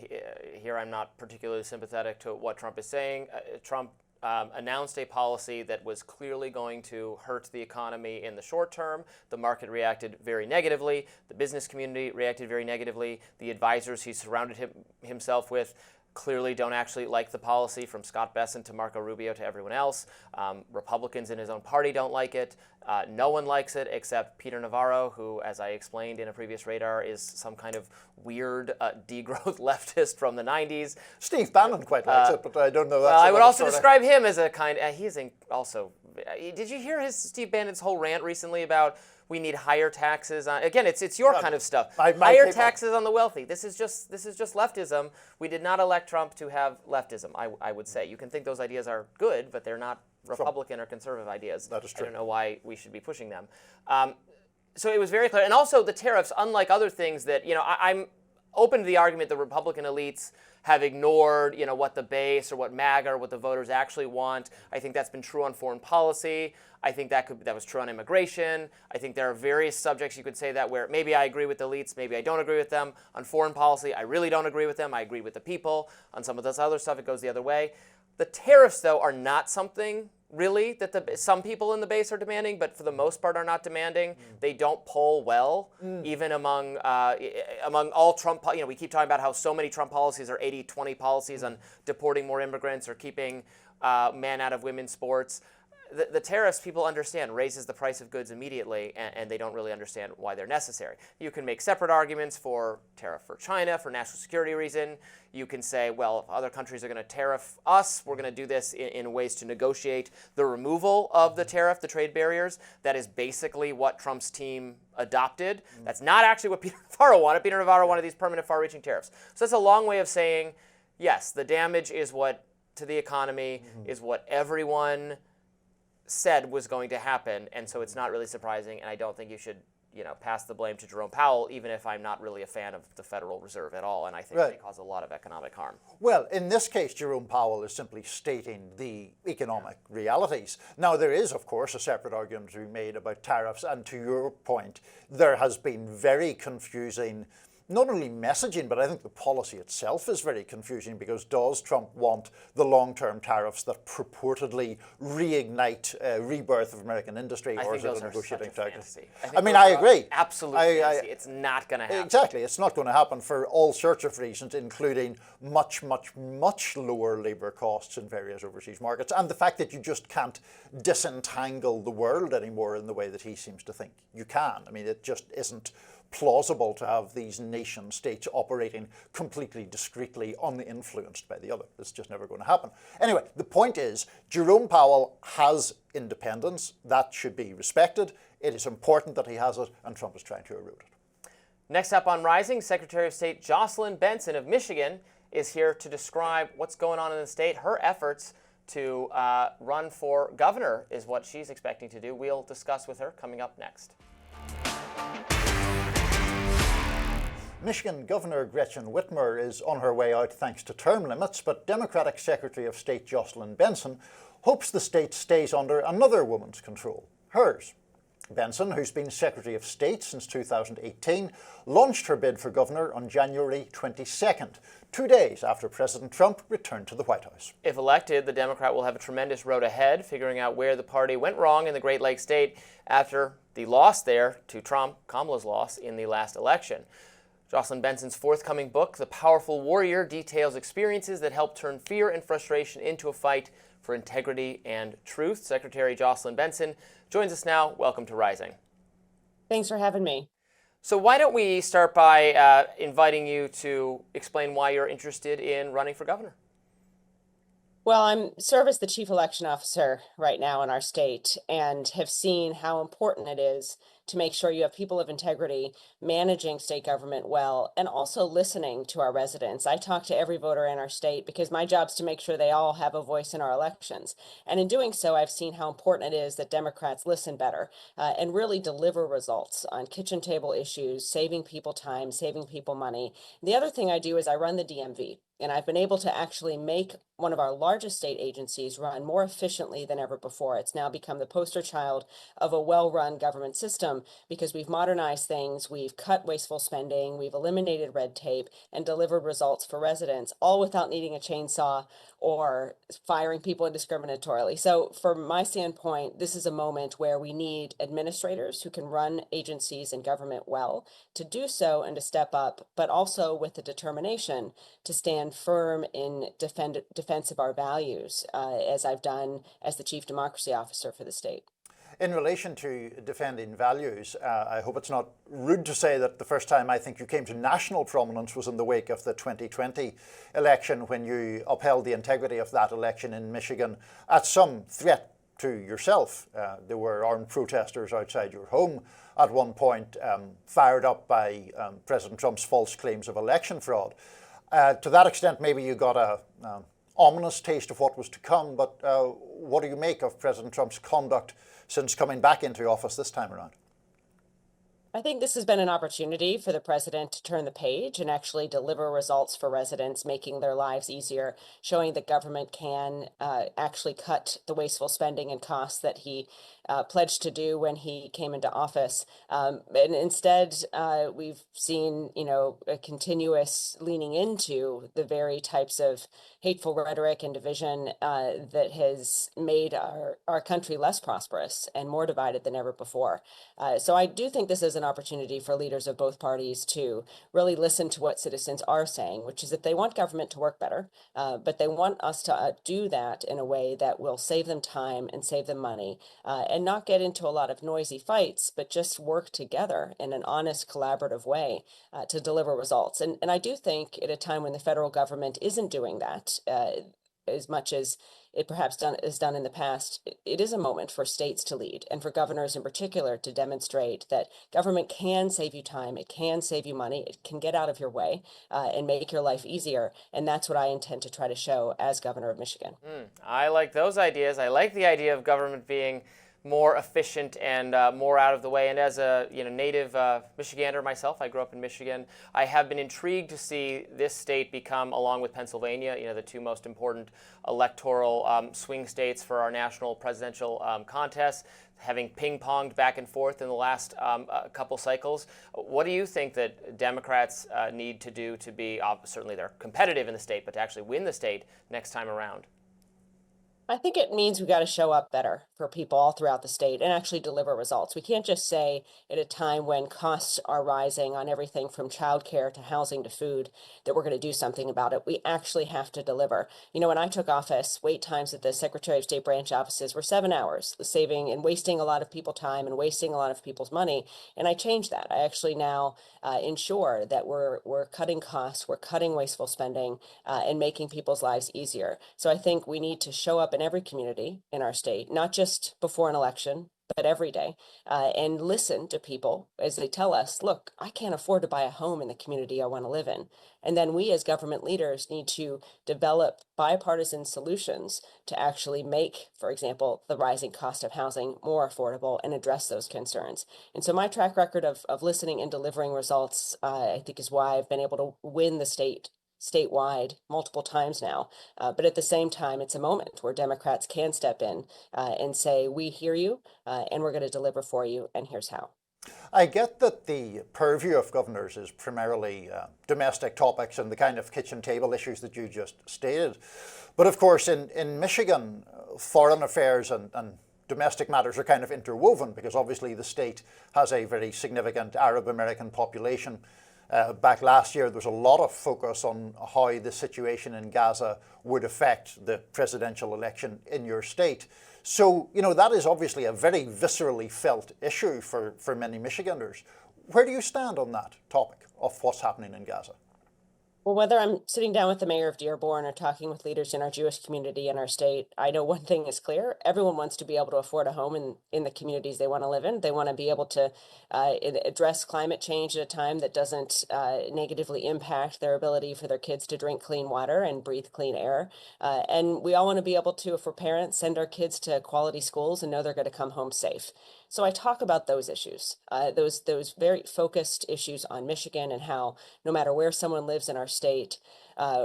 here I'm not particularly sympathetic to what Trump is saying. Trump announced a policy that was clearly going to hurt the economy in the short term. The market reacted very negatively. The business community reacted very negatively. The advisors he surrounded himself with clearly don't actually like the policy, from Scott Bessent to Marco Rubio to everyone else. Republicans in his own party don't like it. No one likes it except Peter Navarro, who, as I explained in a previous Radar, is some kind of weird degrowth leftist from the 90s. Steve Bannon quite likes it, but I don't know. Well, I would also describe him as a kind. He's also. Did you hear Steve Bannon's whole rant recently about we need higher taxes on? Again, it's your kind of stuff. Higher taxes on the wealthy. This is just leftism. We did not elect Trump to have leftism. I would say you can think those ideas are good, but they're not Republican or conservative ideas. That is true. I don't know why we should be pushing them. So it was very clear, and also the tariffs, unlike other things that I'm open to the argument that Republican elites have ignored, what the base or what MAGA or what the voters actually want. I think that's been true on foreign policy. I think that was true on immigration. I think there are various subjects you could say that where maybe I agree with the elites, maybe I don't agree with them. On foreign policy, I really don't agree with them. I agree with the people. On some of this other stuff, it goes the other way. The tariffs, though, are not something really that some people in the base are demanding, but for the most part are not demanding. They don't poll well, even among all Trump. We keep talking about how so many Trump policies are 80-20 policies on deporting more immigrants or keeping men out of women's sports. The tariffs, people understand, raises the price of goods immediately, and they don't really understand why they're necessary. You can make separate arguments for tariff for China for national security reason. You can say, well, if other countries are going to tariff us, we're going to do this in ways to negotiate the removal of the tariff, the trade barriers. That is basically what Trump's team adopted. That's not actually what Peter Navarro wanted. Peter Navarro wanted these permanent far-reaching tariffs. So that's a long way of saying, yes, the damage is what, to the economy, is what everyone said was going to happen, and so it's not really surprising, and I don't think you should pass the blame to Jerome Powell, even if I'm not really a fan of the Federal Reserve at all, and I think they cause a lot of economic harm. Well, in this case, Jerome Powell is simply stating the economic realities. Now, there is, of course, a separate argument to be made about tariffs, and to your point, there has been very confusing not only messaging, but I think the policy itself is very confusing, because does Trump want the long-term tariffs that purportedly reignite rebirth of American industry, or is it a negotiating tactic? I agree. Absolutely fantasy. It's not going to happen. Exactly. It's not going to happen for all sorts of reasons, including much, much, much lower labor costs in various overseas markets, and the fact that you just can't disentangle the world anymore in the way that he seems to think you can. I mean, it just isn't plausible to have these nation states operating completely discreetly, uninfluenced by the other. It's just never going to happen. Anyway, the point is, Jerome Powell has independence. That should be respected. It is important that he has it, and Trump is trying to erode it. Next up on Rising, Secretary of State Jocelyn Benson of Michigan is here to describe what's going on in the state. Her efforts to run for governor is what she's expecting to do. We'll discuss with her coming up next. Michigan Governor Gretchen Whitmer is on her way out thanks to term limits, but Democratic Secretary of State Jocelyn Benson hopes the state stays under another woman's control, hers. Benson, who's been Secretary of State since 2018, launched her bid for governor on January 22nd, 2 days after President Trump returned to the White House. If elected, the Democrat will have a tremendous road ahead, figuring out where the party went wrong in the Great Lakes state after the loss there to Trump, Kamala's loss, in the last election. Jocelyn Benson's forthcoming book, The Powerful Warrior, details experiences that help turn fear and frustration into a fight for integrity and truth. Secretary Jocelyn Benson joins us now. Welcome to Rising. Thanks for having me. So why don't we start by inviting you to explain why you're interested in running for governor? Well, I'm serve as the chief election officer right now in our state, and have seen how important it is to make sure you have people of integrity managing state government well, and also listening to our residents. I talk to every voter in our state because my job is to make sure they all have a voice in our elections. And in doing so, I've seen how important it is that Democrats listen better and really deliver results on kitchen table issues, saving people time, saving people money. The other thing I do is I run the DMV. And I've been able to actually make one of our largest state agencies run more efficiently than ever before. It's now become the poster child of a well-run government system because we've modernized things, we've cut wasteful spending, we've eliminated red tape, and delivered results for residents, all without needing a chainsaw or firing people indiscriminatorily. So from my standpoint, this is a moment where we need administrators who can run agencies and government well to do so and to step up, but also with the determination to stand firm in defense of our values, as I've done as the Chief Democracy Officer for the state. In relation to defending values, I hope it's not rude to say that the first time I think you came to national prominence was in the wake of the 2020 election, when you upheld the integrity of that election in Michigan at some threat to yourself. There were armed protesters outside your home at one point, fired up by President Trump's false claims of election fraud. To that extent, maybe you got a ominous taste of what was to come, but what do you make of President Trump's conduct since coming back into office this time around? I think this has been an opportunity for the president to turn the page and actually deliver results for residents, making their lives easier, showing that government can actually cut the wasteful spending and costs that he pledged to do when he came into office. And instead, we've seen, a continuous leaning into the very types of hateful rhetoric and division that has made our country less prosperous and more divided than ever before. So I do think this is an opportunity for leaders of both parties to really listen to what citizens are saying, which is that they want government to work better, but they want us to do that in a way that will save them time and save them money, and not get into a lot of noisy fights, but just work together in an honest, collaborative way to deliver results. And I do think at a time when the federal government isn't doing that, as much as it perhaps is done in the past, it is a moment for states to lead and for governors in particular to demonstrate that government can save you time, it can save you money, it can get out of your way and make your life easier. And that's what I intend to try to show as governor of Michigan. I like those ideas. I like the idea of government being more efficient and more out of the way. And as a native Michigander myself, I grew up in Michigan, I have been intrigued to see this state become, along with Pennsylvania, the two most important electoral swing states for our national presidential contests, having ping-ponged back and forth in the last couple cycles. What do you think that Democrats need to do to be, certainly they're competitive in the state, but to actually win the state next time around? I think it means we've got to show up better for people all throughout the state and actually deliver results. We can't just say at a time when costs are rising on everything from childcare to housing to food that we're going to do something about it. We actually have to deliver. When I took office, wait times at the Secretary of State branch offices were 7 hours, saving and wasting a lot of people time and wasting a lot of people's money. And I changed that. I actually now ensure that we're cutting costs, we're cutting wasteful spending, and making people's lives easier. So I think we need to show up in every community in our state, not just before an election, but every day, and listen to people as they tell us, look, I can't afford to buy a home in the community I want to live in. And then we as government leaders need to develop bipartisan solutions to actually make, for example, the rising cost of housing more affordable and address those concerns. And so my track record of listening and delivering results, I think, is why I've been able to win the statewide multiple times now. But at the same time, it's a moment where Democrats can step in and say, we hear you and we're going to deliver for you, and here's how. I get that the purview of governors is primarily domestic topics and the kind of kitchen table issues that you just stated. But of course, in Michigan, foreign affairs and domestic matters are kind of interwoven, because obviously the state has a very significant Arab American population. Back last year, there was a lot of focus on how the situation in Gaza would affect the presidential election in your state. So, that is obviously a very viscerally felt issue for many Michiganders. Where do you stand on that topic of what's happening in Gaza? Well, whether I'm sitting down with the mayor of Dearborn or talking with leaders in our Jewish community in our state, I know one thing is clear. Everyone wants to be able to afford a home in the communities they want to live in. They want to be able to address climate change at a time that doesn't negatively impact their ability for their kids to drink clean water and breathe clean air. And we all want to be able to, if we're parents, send our kids to quality schools and know they're going to come home safe. So I talk about those issues, those very focused issues on Michigan and how no matter where someone lives in our state,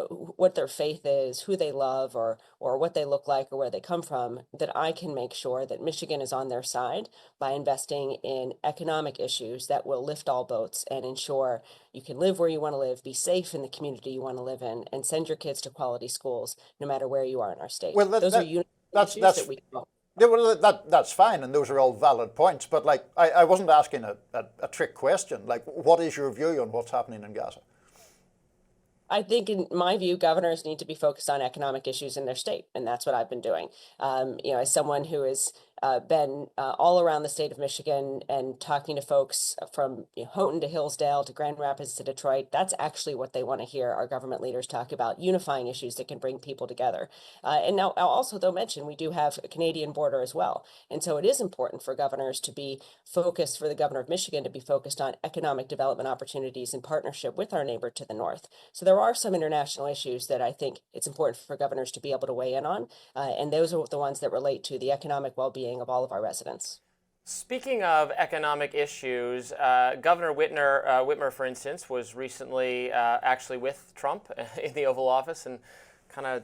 what their faith is, who they love, or what they look like, or where they come from, that I can make sure that Michigan is on their side by investing in economic issues that will lift all boats and ensure you can live where you want to live, be safe in the community you want to live in, and send your kids to quality schools no matter where you are in our state. Well, Those are issues that we can. Yeah, well, that's fine, and those are all valid points. But like, I wasn't asking a trick question. Like, what is your view on what's happening in Gaza? I think, in my view, governors need to be focused on economic issues in their state, and that's what I've been doing. As someone who has been all around the state of Michigan and talking to folks from Houghton to Hillsdale to Grand Rapids to Detroit, that's actually what they want to hear our government leaders talk about, unifying issues that can bring people together. And now I'll also, though, mention we do have a Canadian border as well. And so it is important for governors to be focused, for the governor of Michigan to be focused on economic development opportunities in partnership with our neighbor to the north. So there are some international issues that I think it's important for governors to be able to weigh in on. And those are the ones that relate to the economic well-being of all of our residents. Speaking of economic issues, Governor Whitmer, for instance, was recently actually with Trump in the Oval Office and kind of,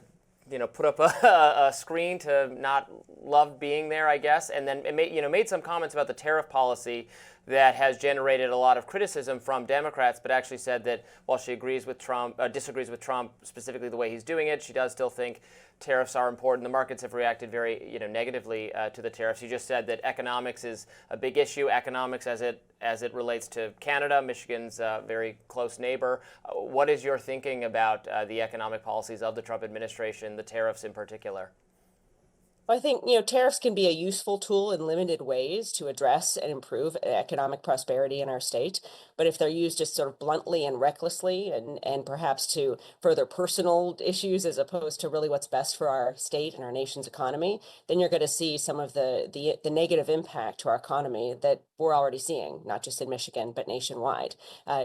put up a screen to not love being there, I guess, and then made some comments about the tariff policy that has generated a lot of criticism from Democrats, but actually said that while she agrees with Trump, disagrees with Trump specifically the way he's doing it, she does still think tariffs are important. The markets have reacted very, negatively to the tariffs. You just said that economics is a big issue. Economics as it relates to Canada, Michigan's very close neighbor. What is your thinking about the economic policies of the Trump administration, the tariffs in particular? I think, tariffs can be a useful tool in limited ways to address and improve economic prosperity in our state. But if they're used just sort of bluntly and recklessly and perhaps to further personal issues as opposed to really what's best for our state and our nation's economy, then you're going to see some of the negative impact to our economy that we're already seeing, not just in Michigan, but nationwide.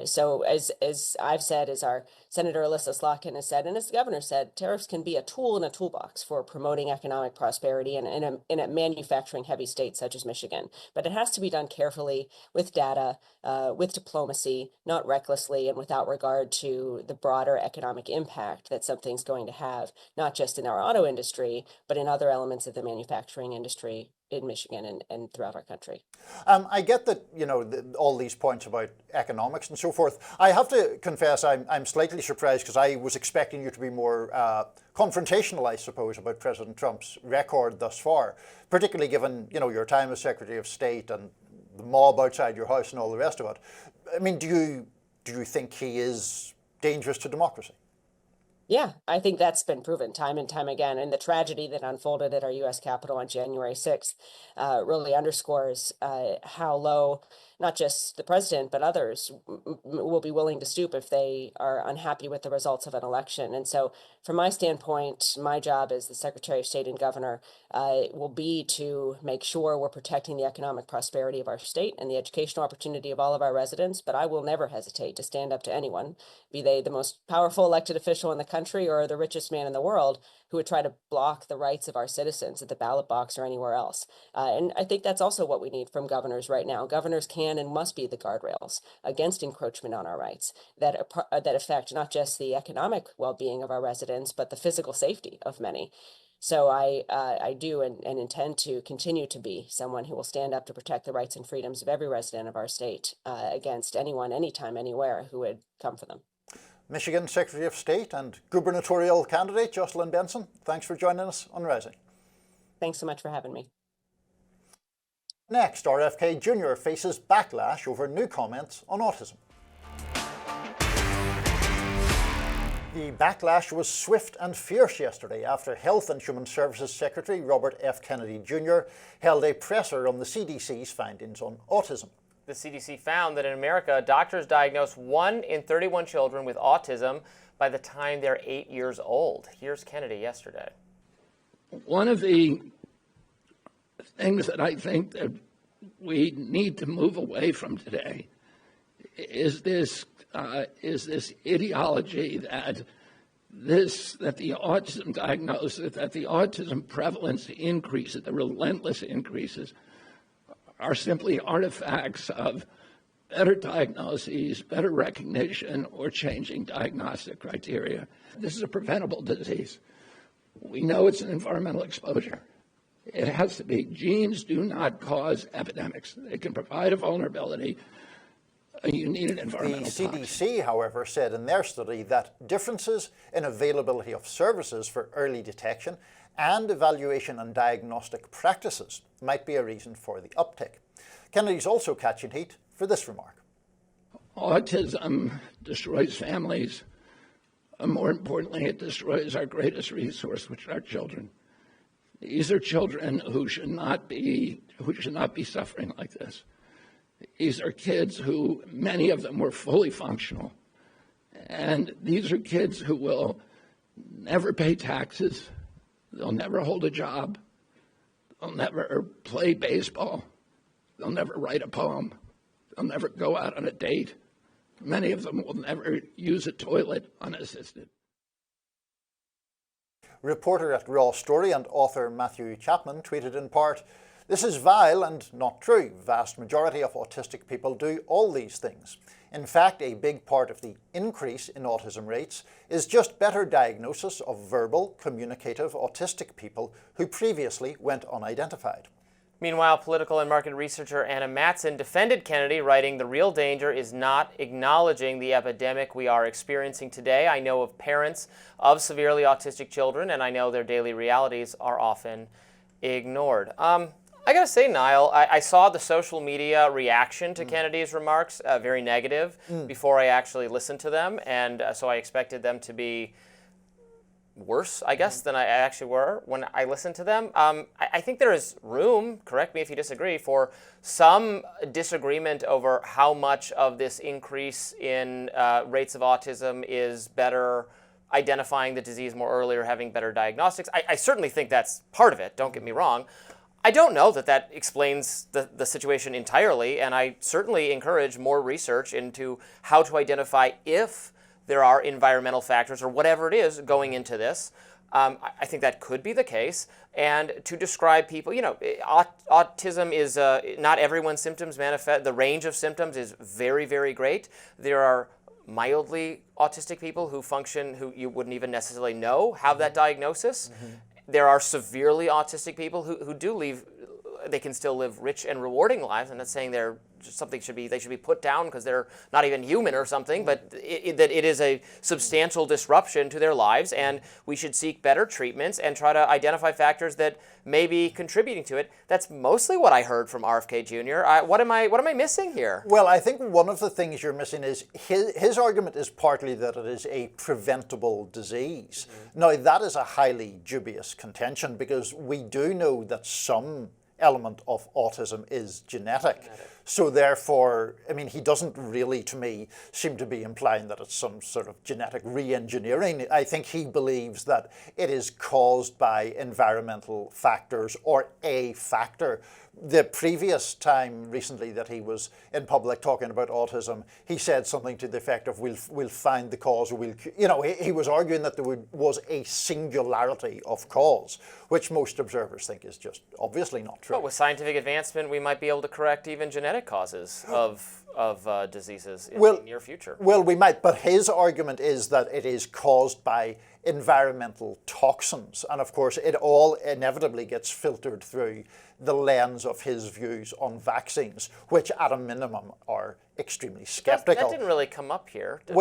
So as I've said, as our Senator Alyssa Slotkin has said, and as the governor said, tariffs can be a tool in a toolbox for promoting economic prosperity in a manufacturing heavy state such as Michigan. But it has to be done carefully with data, with diplomacy, not recklessly and without regard to the broader economic impact that something's going to have, not just in our auto industry, but in other elements of the manufacturing industry in Michigan and throughout our country. I get that, all these points about economics and so forth. I have to confess I'm slightly surprised because I was expecting you to be more confrontational, I suppose, about President Trump's record thus far, particularly given, your time as Secretary of State and the mob outside your house and all the rest of it. I mean, do you think he is dangerous to democracy? Yeah, I think that's been proven time and time again. And the tragedy that unfolded at our U.S. Capitol on January 6th really underscores how low not just the president, but others will be willing to stoop if they are unhappy with the results of an election. And so from my standpoint, my job as the Secretary of State and Governor will be to make sure we're protecting the economic prosperity of our state and the educational opportunity of all of our residents. But I will never hesitate to stand up to anyone, be they the most powerful elected official in the country or the richest man in the world, who would try to block the rights of our citizens at the ballot box or anywhere else. And I think that's also what we need from governors right now. Governors can and must be the guardrails against encroachment on our rights that affect not just the economic well-being of our residents, but the physical safety of many. So I do and intend to continue to be someone who will stand up to protect the rights and freedoms of every resident of our state against anyone, anytime, anywhere who would come for them. Michigan Secretary of State and gubernatorial candidate Jocelyn Benson, thanks for joining us on Rising. Thanks so much for having me. Next, RFK Jr. faces backlash over new comments on autism. The backlash was swift and fierce yesterday after Health and Human Services Secretary Robert F. Kennedy Jr. held a presser on the CDC's findings on autism. The CDC found that in America, doctors diagnose 1 in 31 children with autism, by the time they're 8 years old. Here's Kennedy yesterday. One of the things that I think that we need to move away from today is this ideology that the autism diagnosis, that the autism prevalence increases, the relentless increases, are simply artifacts of better diagnoses, better recognition, or changing diagnostic criteria. This is a preventable disease. We know it's an environmental exposure. It has to be. Genes do not cause epidemics. They can provide a vulnerability. You need an environmental The CDC, however, said in their study that differences in availability of services for early detection and evaluation and diagnostic practices might be a reason for the uptick. Kennedy's also catching heat for this remark. Autism destroys families. More importantly, it destroys our greatest resource, which are children. These are children who should not be suffering like this. These are kids who, many of them were fully functional. And these are kids who will never pay taxes. They'll never hold a job. They'll never play baseball. They'll never write a poem. They'll never go out on a date. Many of them will never use a toilet unassisted. Reporter at Raw Story and author Matthew Chapman tweeted in part, "This is vile and not true. Vast majority of autistic people do all these things. In fact, a big part of the increase in autism rates is just better diagnosis of verbal, communicative autistic people who previously went unidentified." Meanwhile, political and market researcher Anna Mattson defended Kennedy, writing, "The real danger is not acknowledging the epidemic we are experiencing today. I know of parents of severely autistic children, and I know their daily realities are often ignored." I gotta say, Niall, I saw the social media reaction to Kennedy's remarks, very negative, before I actually listened to them, and so I expected them to be worse, I guess, than I actually were when I listened to them. I think there is room, correct me if you disagree, for some disagreement over how much of this increase in rates of autism is better identifying the disease more early or having better diagnostics. I certainly think that's part of it, don't get me wrong. I don't know that that explains the situation entirely, and I certainly encourage more research into how to identify if there are environmental factors or whatever it is going into this. I think that could be the case. And to describe people, you know, autism is, not everyone's symptoms manifest. The range of symptoms is very, very great. There are mildly autistic people who function, who you wouldn't even necessarily know have that diagnosis. There are severely autistic people who do leave, they can still live rich and rewarding lives. I'm not saying they're something they should be put down because they're not even human or something, but that it is a substantial disruption to their lives, and we should seek better treatments and try to identify factors that may be contributing to it. That's mostly what I heard from RFK Jr. What am I missing here? Well, I think one of the things you're missing is his argument is partly that it is a preventable disease. Now, that is a highly dubious contention because we do know that some element of autism is genetic. So therefore, I mean, he doesn't really, to me, seem to be implying that it's some sort of genetic re-engineering. I think he believes that it is caused by environmental factors or a factor. The previous time recently that he was in public talking about autism, he said something to the effect of we'll find the cause, or he was arguing that there was a singularity of cause, which most observers think is just obviously not true. But with scientific advancement, we might be able to correct even genetic causes of diseases in the near future. Well, we might, but his argument is that it is caused by environmental toxins. And of course, it all inevitably gets filtered through the lens of his views on vaccines, which at a minimum are extremely skeptical. That didn't really come up here. Did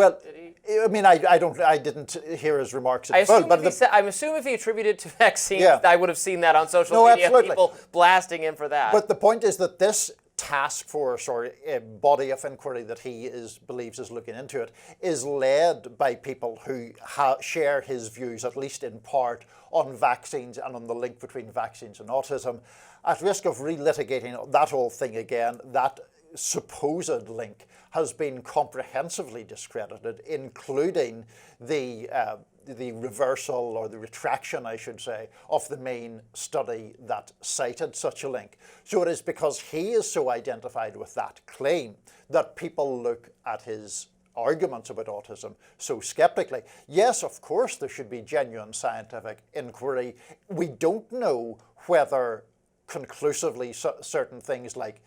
he? I mean, I didn't hear his remarks at full. I'm assuming if he attributed to vaccines, I would have seen that on social media, absolutely. People blasting him for that. But the point is that this task force or a body of inquiry that he believes is looking into it is led by people who share his views, at least in part, on vaccines and on the link between vaccines and autism. At risk of relitigating that whole thing again, that supposed link has been comprehensively discredited, including the reversal, or the retraction, I should say, of the Maine study that cited such a link. So it is because he is so identified with that claim that people look at his arguments about autism so skeptically. Yes, of course, there should be genuine scientific inquiry. We don't know whether conclusively certain things like,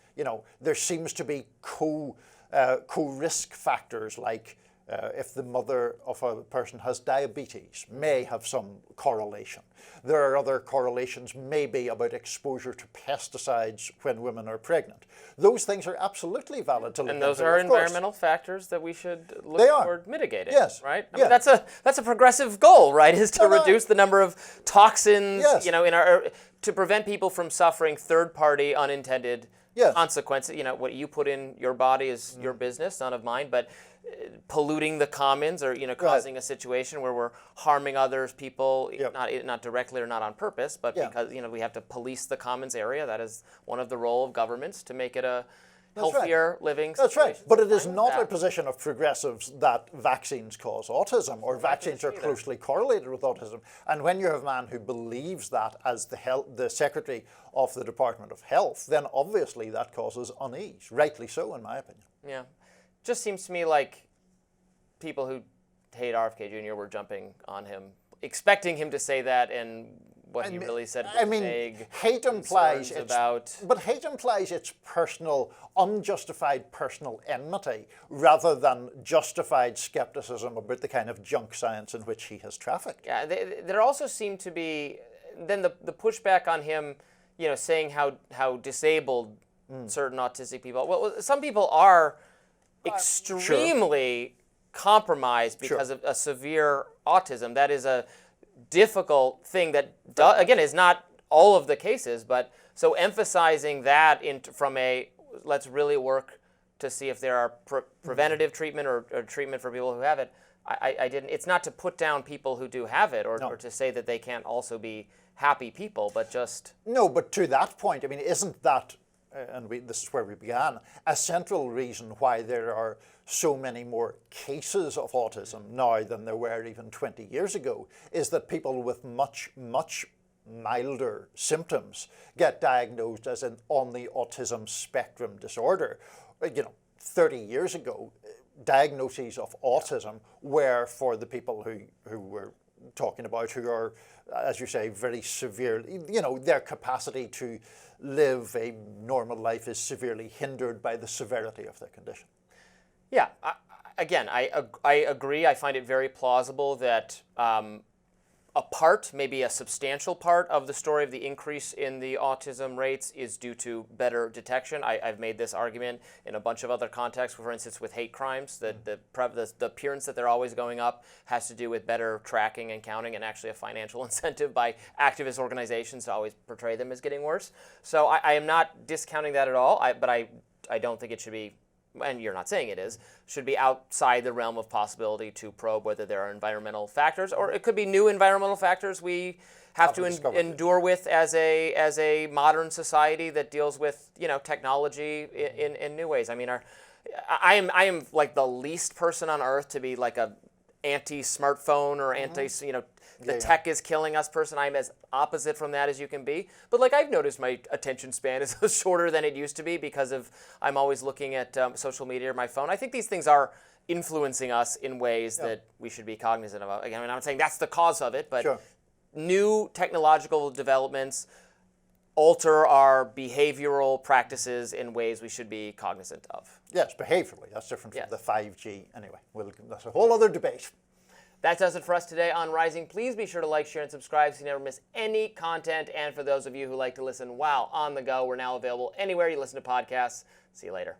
there seems to be co-risk factors, like if the mother of a person has diabetes, may have some correlation. There are other correlations, maybe about exposure to pesticides when women are pregnant. Those things are absolutely valid to look into. And those are environmental factors that we should look toward mitigating. Yes. Right? I mean, that's a progressive goal, right? Is to reduce the number of toxins, in our, to prevent people from suffering third-party unintended consequences. What you put in your body is your business, none of mine, but polluting the commons, or causing a situation where we're harming others, people, not directly or not on purpose, but because we have to police the commons area. That is one of the role of governments, to make it a healthier living situation. That's right. But it is not a position of progressives that vaccines cause autism, or vaccines are closely correlated with autism. And when you have a man who believes that as the Secretary of the Department of Health, then obviously that causes unease, rightly so, in my opinion. Yeah. Just seems to me like people who hate RFK Jr. were jumping on him, expecting him to say that, and what he really said was vague. Hate implies it's personal, unjustified personal enmity, rather than justified skepticism about the kind of junk science in which he has trafficked. Yeah, there also seemed to be then the pushback on him, saying how disabled certain autistic people. Well, some people are extremely compromised because of a severe autism. That is a difficult thing that, again, is not all of the cases, but so emphasizing that from a let's really work to see if there are preventative treatment or treatment for people who have it. I didn't. It's not to put down people who do have it, or to say that they can't also be happy people, but just... No, but to that point, isn't that, and this is where we began, a central reason why there are so many more cases of autism now than there were even 20 years ago, is that people with much, much milder symptoms get diagnosed as on the autism spectrum disorder. 30 years ago, diagnoses of autism were for the people who we're talking about, who are, as you say, very severely, their capacity to live a normal life is severely hindered by the severity of their condition. Yeah, I agree. I find it very plausible that maybe a substantial part of the story of the increase in the autism rates is due to better detection. I've made this argument in a bunch of other contexts, for instance, with hate crimes, that the appearance that they're always going up has to do with better tracking and counting, and actually a financial incentive by activist organizations to always portray them as getting worse. So I am not discounting that at all, but I don't think it should be, and you're not saying it is, should be outside the realm of possibility to probe whether there are environmental factors, or it could be new environmental factors we have to endure with as a modern society that deals with technology in new ways. I mean, I am like the least person on earth to be like a anti-smartphone or tech is killing us person. I'm as opposite from that as you can be. But I've noticed my attention span is shorter than it used to be because I'm always looking at social media or my phone. I think these things are influencing us in ways that we should be cognizant of. Again, I'm not saying that's the cause of it, but new technological developments alter our behavioral practices in ways we should be cognizant of. Yes, behaviorally. That's different from the 5G. Anyway, that's a whole other debate. That does it for us today on Rising. Please be sure to like, share, and subscribe so you never miss any content. And for those of you who like to listen while on the go, we're now available anywhere you listen to podcasts. See you later.